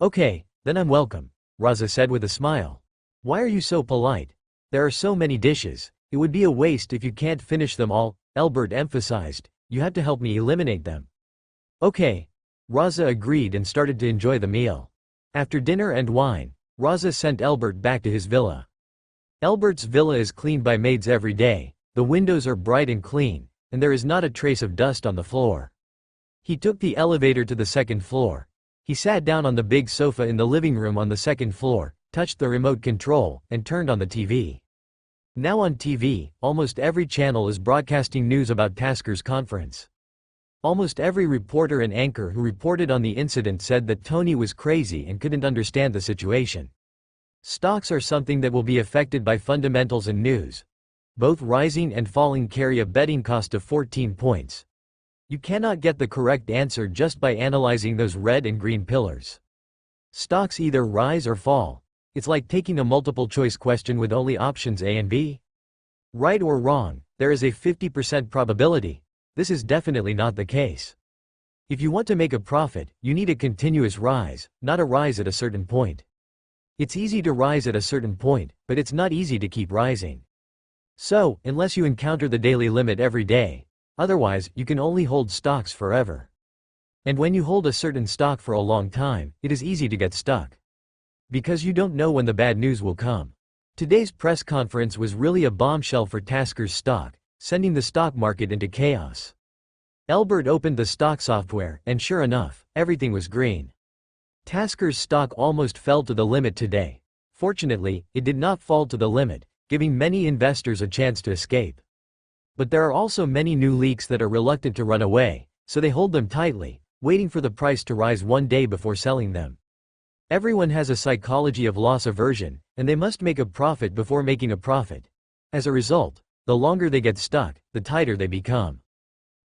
Speaker 1: Okay, then I'm welcome, Raza said with a smile. Why are you so polite? There are so many dishes, it would be a waste if you can't finish them all, Elbert emphasized. You have to help me eliminate them. Okay. Raza agreed and started to enjoy the meal. After dinner and wine, Raza sent Elbert back to his villa. Elbert's villa is cleaned by maids every day, the windows are bright and clean, and there is not a trace of dust on the floor. He took the elevator to the second floor. He sat down on the big sofa in the living room on the second floor, touched the remote control, and turned on the TV. Now on TV, almost every channel is broadcasting news about Tasker's conference. Almost every reporter and anchor who reported on the incident said that Tony was crazy and couldn't understand the situation. Stocks are something that will be affected by fundamentals and news. Both rising and falling carry a betting cost of 14 points. You cannot get the correct answer just by analyzing those red and green pillars. Stocks either rise or fall. It's like taking a multiple choice question with only options A and B. Right or wrong, there is a 50% probability. This is definitely not the case. If you want to make a profit, you need a continuous rise, not a rise at a certain point. It's easy to rise at a certain point, but it's not easy to keep rising. So, unless you encounter the daily limit every day, otherwise, you can only hold stocks forever. And when you hold a certain stock for a long time, it is easy to get stuck. Because you don't know when the bad news will come. Today's press conference was really a bombshell for Tasker's stock, sending the stock market into chaos. Elbert opened the stock software, and sure enough, everything was green. Tasker's stock almost fell to the limit today. Fortunately, it did not fall to the limit, giving many investors a chance to escape. But there are also many new leaks that are reluctant to run away, so they hold them tightly, waiting for the price to rise one day before selling them. Everyone has a psychology of loss aversion, and they must make a profit before making a profit. As a result, the longer they get stuck, the tighter they become.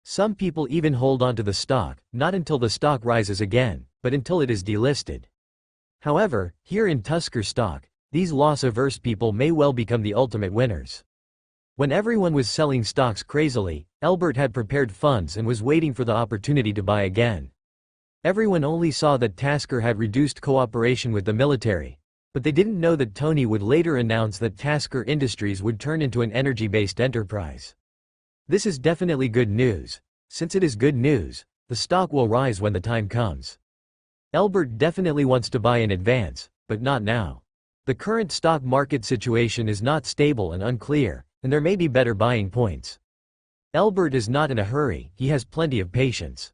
Speaker 1: Some people even hold on to the stock, not until the stock rises again, but until it is delisted. However, here in Tusker stock, these loss-averse people may well become the ultimate winners. When everyone was selling stocks crazily, Elbert had prepared funds and was waiting for the opportunity to buy again. Everyone only saw that Tasker had reduced cooperation with the military, but they didn't know that Tony would later announce that Tasker Industries would turn into an energy-based enterprise. This is definitely good news. Since it is good news, the stock will rise when the time comes. Elbert definitely wants to buy in advance, but not now. The current stock market situation is not stable and unclear, and there may be better buying points. Elbert is not in a hurry, he has plenty of patience.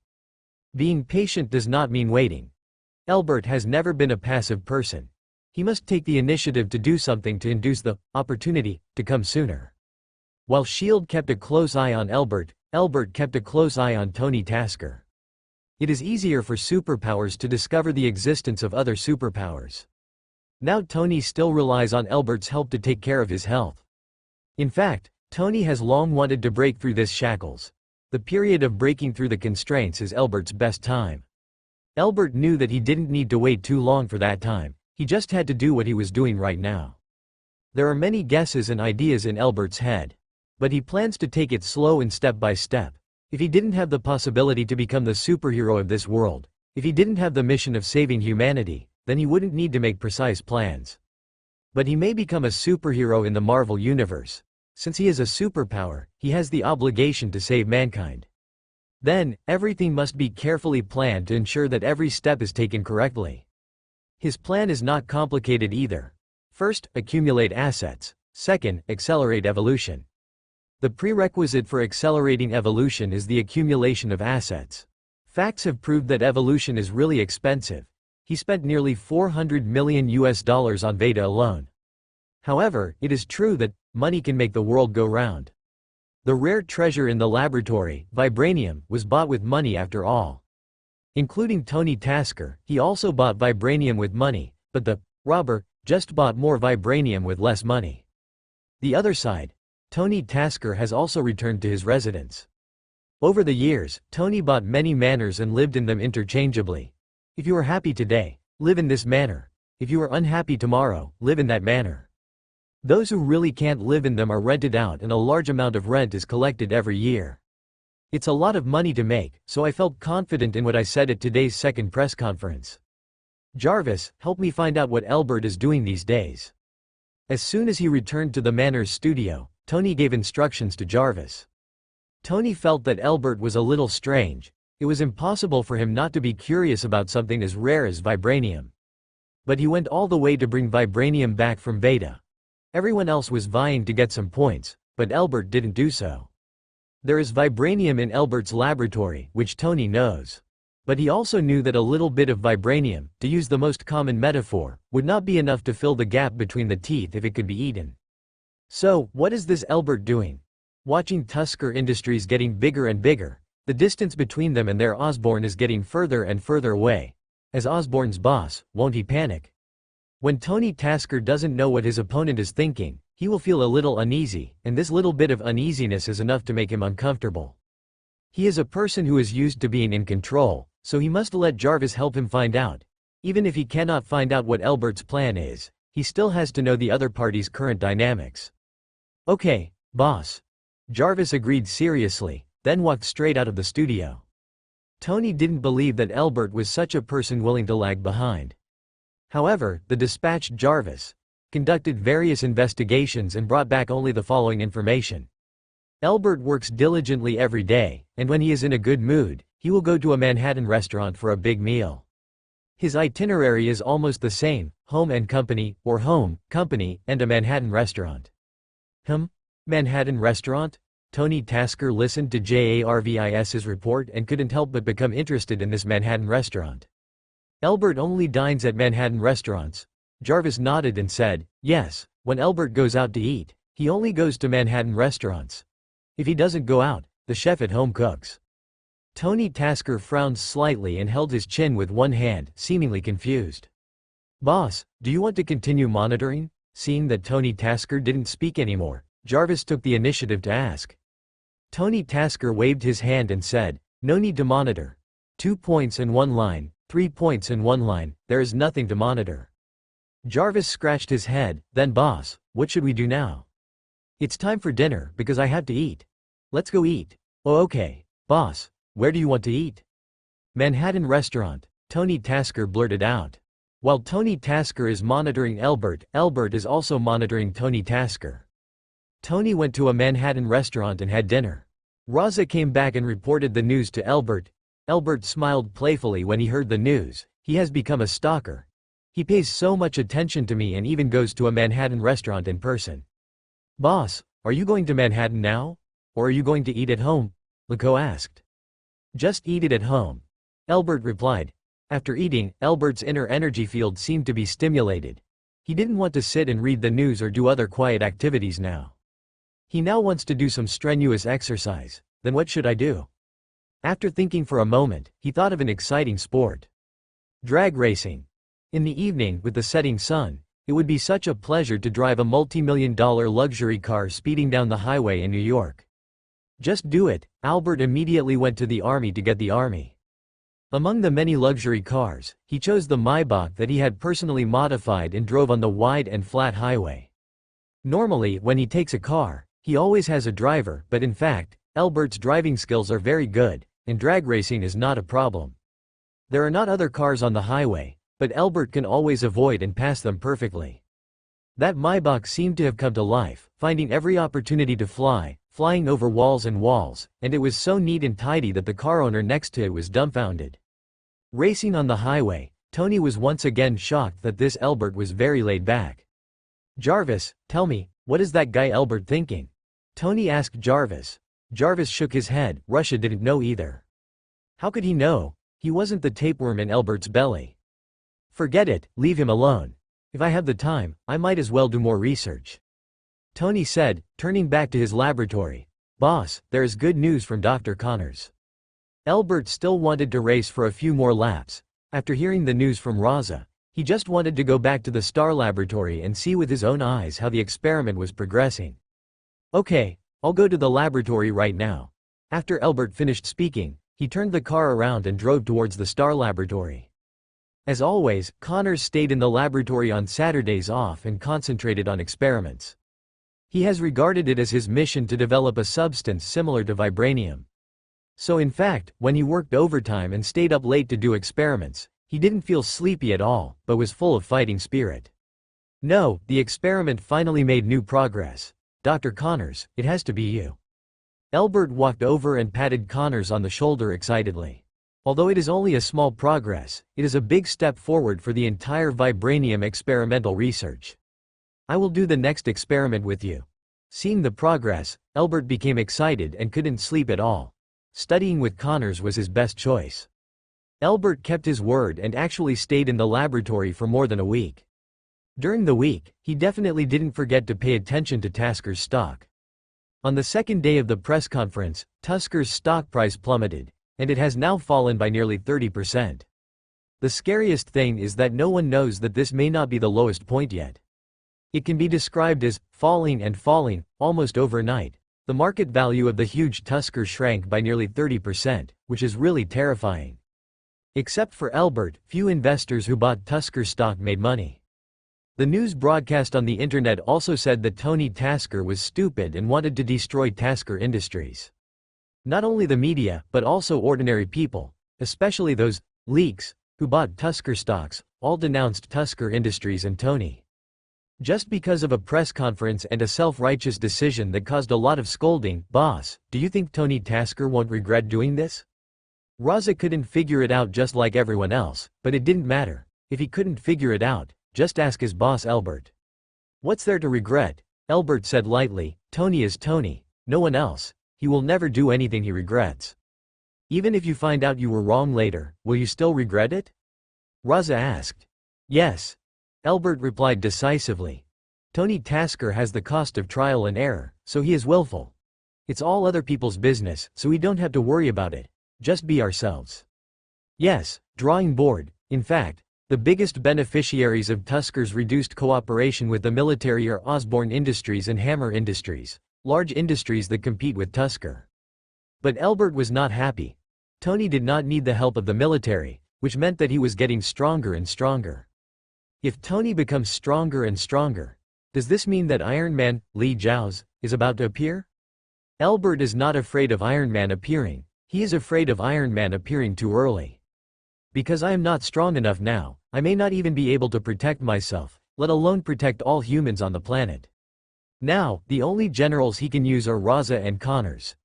Speaker 1: Being patient does not mean waiting. Elbert has never been a passive person. He must take the initiative to do something to induce the opportunity to come sooner. While S.H.I.E.L.D. kept a close eye on Elbert, Elbert kept a close eye on Tony Tasker. It is easier for superpowers to discover the existence of other superpowers. Now Tony still relies on Elbert's help to take care of his health. In fact, Tony has long wanted to break through this shackles. The period of breaking through the constraints is Elbert's best time. Elbert knew that he didn't need to wait too long for that time, he just had to do what he was doing right now. There are many guesses and ideas in Elbert's head. But he plans to take it slow and step by step. If he didn't have the possibility to become the superhero of this world, if he didn't have the mission of saving humanity, then he wouldn't need to make precise plans. But he may become a superhero in the Marvel Universe. Since he is a superpower, he has the obligation to save mankind. Then, everything must be carefully planned to ensure that every step is taken correctly. His plan is not complicated either. First, accumulate assets. Second, accelerate evolution. The prerequisite for accelerating evolution is the accumulation of assets. Facts have proved that evolution is really expensive. He spent nearly $400 million on Veda alone. However, it is true that money can make the world go round. The rare treasure in the laboratory, vibranium, was bought with money after all. Including Tony Tasker, he also bought vibranium with money, but the robber just bought more vibranium with less money. The other side, Tony Tasker has also returned to his residence. Over the years, Tony bought many manors and lived in them interchangeably. If you are happy today, live in this manor. If you are unhappy tomorrow, live in that manor. Those who really can't live in them are rented out and a large amount of rent is collected every year. It's a lot of money to make, so I felt confident in what I said at today's second press conference. Jarvis, help me find out what Elbert is doing these days. As soon as he returned to the manor's studio, Tony gave instructions to Jarvis. Tony felt that Elbert was a little strange. It was impossible for him not to be curious about something as rare as vibranium. But he went all the way to bring vibranium back from Veda. Everyone else was vying to get some points, but Elbert didn't do so. There is vibranium in Elbert's laboratory, which Tony knows. But he also knew that a little bit of vibranium, to use the most common metaphor, would not be enough to fill the gap between the teeth if it could be eaten. So, what is this Elbert doing? Watching Tusker Industries getting bigger and bigger, the distance between them and their Osborn is getting further and further away. As Osborn's boss, won't he panic? When Tony Tasker doesn't know what his opponent is thinking, he will feel a little uneasy, and this little bit of uneasiness is enough to make him uncomfortable. He is a person who is used to being in control, so he must let Jarvis help him find out. Even if he cannot find out what Elbert's plan is, he still has to know the other party's current dynamics. Okay, boss. Jarvis agreed seriously, then walked straight out of the studio. Tony didn't believe that Elbert was such a person willing to lag behind. However, the dispatched Jarvis conducted various investigations and brought back only the following information. Elbert works diligently every day, and when he is in a good mood, he will go to a Manhattan restaurant for a big meal. His itinerary is almost the same: home and company, or home, company, and a Manhattan restaurant. Manhattan restaurant? Tony Tasker listened to Jarvis's report and couldn't help but become interested in this Manhattan restaurant. Elbert only dines at Manhattan restaurants. Jarvis nodded and said, yes, when Elbert goes out to eat, he only goes to Manhattan restaurants. If he doesn't go out, the chef at home cooks. Tony Tasker frowned slightly and held his chin with one hand, seemingly confused. Boss, do you want to continue monitoring? Seeing that Tony Tasker didn't speak anymore, Jarvis took the initiative to ask. Tony Tasker waved his hand and said, "No need to monitor. 2 points and 1 line, 3 points and 1 line, there is nothing to monitor." Jarvis scratched his head. "Then boss, what should we do now?" "It's time for dinner because I have to eat." "Let's go eat." "Oh okay, boss, where do you want to eat?" "Manhattan restaurant," Tony Tasker blurted out. While Tony Tasker is monitoring Elbert, Elbert is also monitoring Tony Tasker. Tony went to a Manhattan restaurant and had dinner. Raza came back and reported the news to Elbert. Elbert smiled playfully when he heard the news. He has become a stalker. He pays so much attention to me and even goes to a Manhattan restaurant in person. "Boss, are you going to Manhattan now? Or are you going to eat at home?" Leco asked. "Just eat it at home," Elbert replied. After eating, Elbert's inner energy field seemed to be stimulated. He didn't want to sit and read the news or do other quiet activities now. He now wants to do some strenuous exercise. Then what should I do? After thinking for a moment, he thought of an exciting sport. Drag racing. In the evening, with the setting sun, it would be such a pleasure to drive a multi-million-dollar luxury car speeding down the highway in New York. Just do it. Albert immediately went to the army to get the army. Among the many luxury cars, he chose the Maybach that he had personally modified and drove on the wide and flat highway. Normally, when he takes a car, he always has a driver, but in fact, Albert's driving skills are very good, and drag racing is not a problem. There are not other cars on the highway, but Albert can always avoid and pass them perfectly. That Maybach seemed to have come to life, finding every opportunity to fly, flying over walls, and it was so neat and tidy that the car owner next to it was dumbfounded. Racing on the highway, Tony was once again shocked that this Albert was very laid back. "Jarvis, tell me, what is that guy Albert thinking?" Tony asked Jarvis. Jarvis shook his head. Russia didn't know either. How could he know? He wasn't the tapeworm in Albert's belly. "Forget it, leave him alone. If I have the time, I might as well do more research," Tony said, turning back to his laboratory. "Boss, there is good news from Dr. Connors." Albert still wanted to race for a few more laps. After hearing the news from Raza, he just wanted to go back to the Star Laboratory and see with his own eyes how the experiment was progressing. "Okay, I'll go to the laboratory right now." After Albert finished speaking, he turned the car around and drove towards the Star Laboratory. As always, Connors stayed in the laboratory on Saturdays off and concentrated on experiments. He has regarded it as his mission to develop a substance similar to vibranium. So in fact, when he worked overtime and stayed up late to do experiments, he didn't feel sleepy at all, but was full of fighting spirit. "No, the experiment finally made new progress. Dr. Connors, it has to be you." Albert walked over and patted Connors on the shoulder excitedly. Although it is only a small progress, it is a big step forward for the entire vibranium experimental research. "I will do the next experiment with you." Seeing the progress, Albert became excited and couldn't sleep at all. Studying with Connors was his best choice. Albert kept his word and actually stayed in the laboratory for more than a week. During the week, he definitely didn't forget to pay attention to Tasker's stock. On the second day of the press conference, Tasker's stock price plummeted, and it has now fallen by nearly 30%. The scariest thing is that no one knows that this may not be the lowest point yet. It can be described as falling and falling, almost overnight. The market value of the huge Tasker shrank by nearly 30%, which is really terrifying. Except for Albert, few investors who bought Tasker stock made money. The news broadcast on the internet also said that Tony Tasker was stupid and wanted to destroy Tasker Industries. Not only the media, but also ordinary people, especially those leaks who bought Tasker stocks, all denounced Tasker Industries and Tony. Just because of a press conference and a self-righteous decision that caused a lot of scolding. "Boss, do you think Tony Tasker won't regret doing this?" Raza couldn't figure it out just like everyone else, but it didn't matter. If he couldn't figure it out, just ask his boss Albert. "What's there to regret?" Albert said lightly. "Tony is Tony, no one else. He will never do anything he regrets." "Even if you find out you were wrong later, will you still regret it?" Raza asked. "Yes," Albert replied decisively. "Tony Tasker has the cost of trial and error, so he is willful. It's all other people's business, so we don't have to worry about it. Just be ourselves. Yes, drawing board. In fact, the biggest beneficiaries of Tusker's reduced cooperation with the military are Osborne Industries and Hammer Industries, large industries that compete with Tusker. But Albert was not happy. Tony did not need the help of the military, which meant that he was getting stronger and stronger. If Tony becomes stronger and stronger, does this mean that Iron Man, Li Jiao's, is about to appear? Albert is not afraid of Iron Man appearing, he is afraid of Iron Man appearing too early. Because I am not strong enough now, I may not even be able to protect myself, let alone protect all humans on the planet. Now, the only generals he can use are Raza and Connors.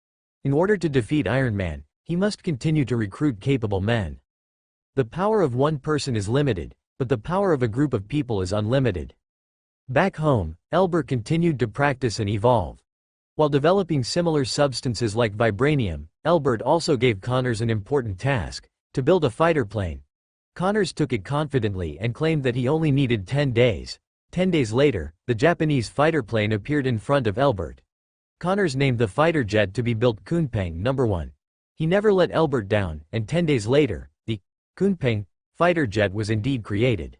Speaker 1: In order to defeat Iron Man, he must continue to recruit capable men. The power of one person is limited, but the power of a group of people is unlimited. Back home, Albert continued to practice and evolve. While developing similar substances like vibranium, Albert also gave Connors an important task: to build a fighter plane. Connors took it confidently and claimed that he only needed 10 days. 10 days later, the Japanese fighter plane appeared in front of Albert. Connors named the fighter jet to be built Kunpeng No. 1. He never let Albert down, and 10 days later, the Kunpeng fighter jet was indeed created.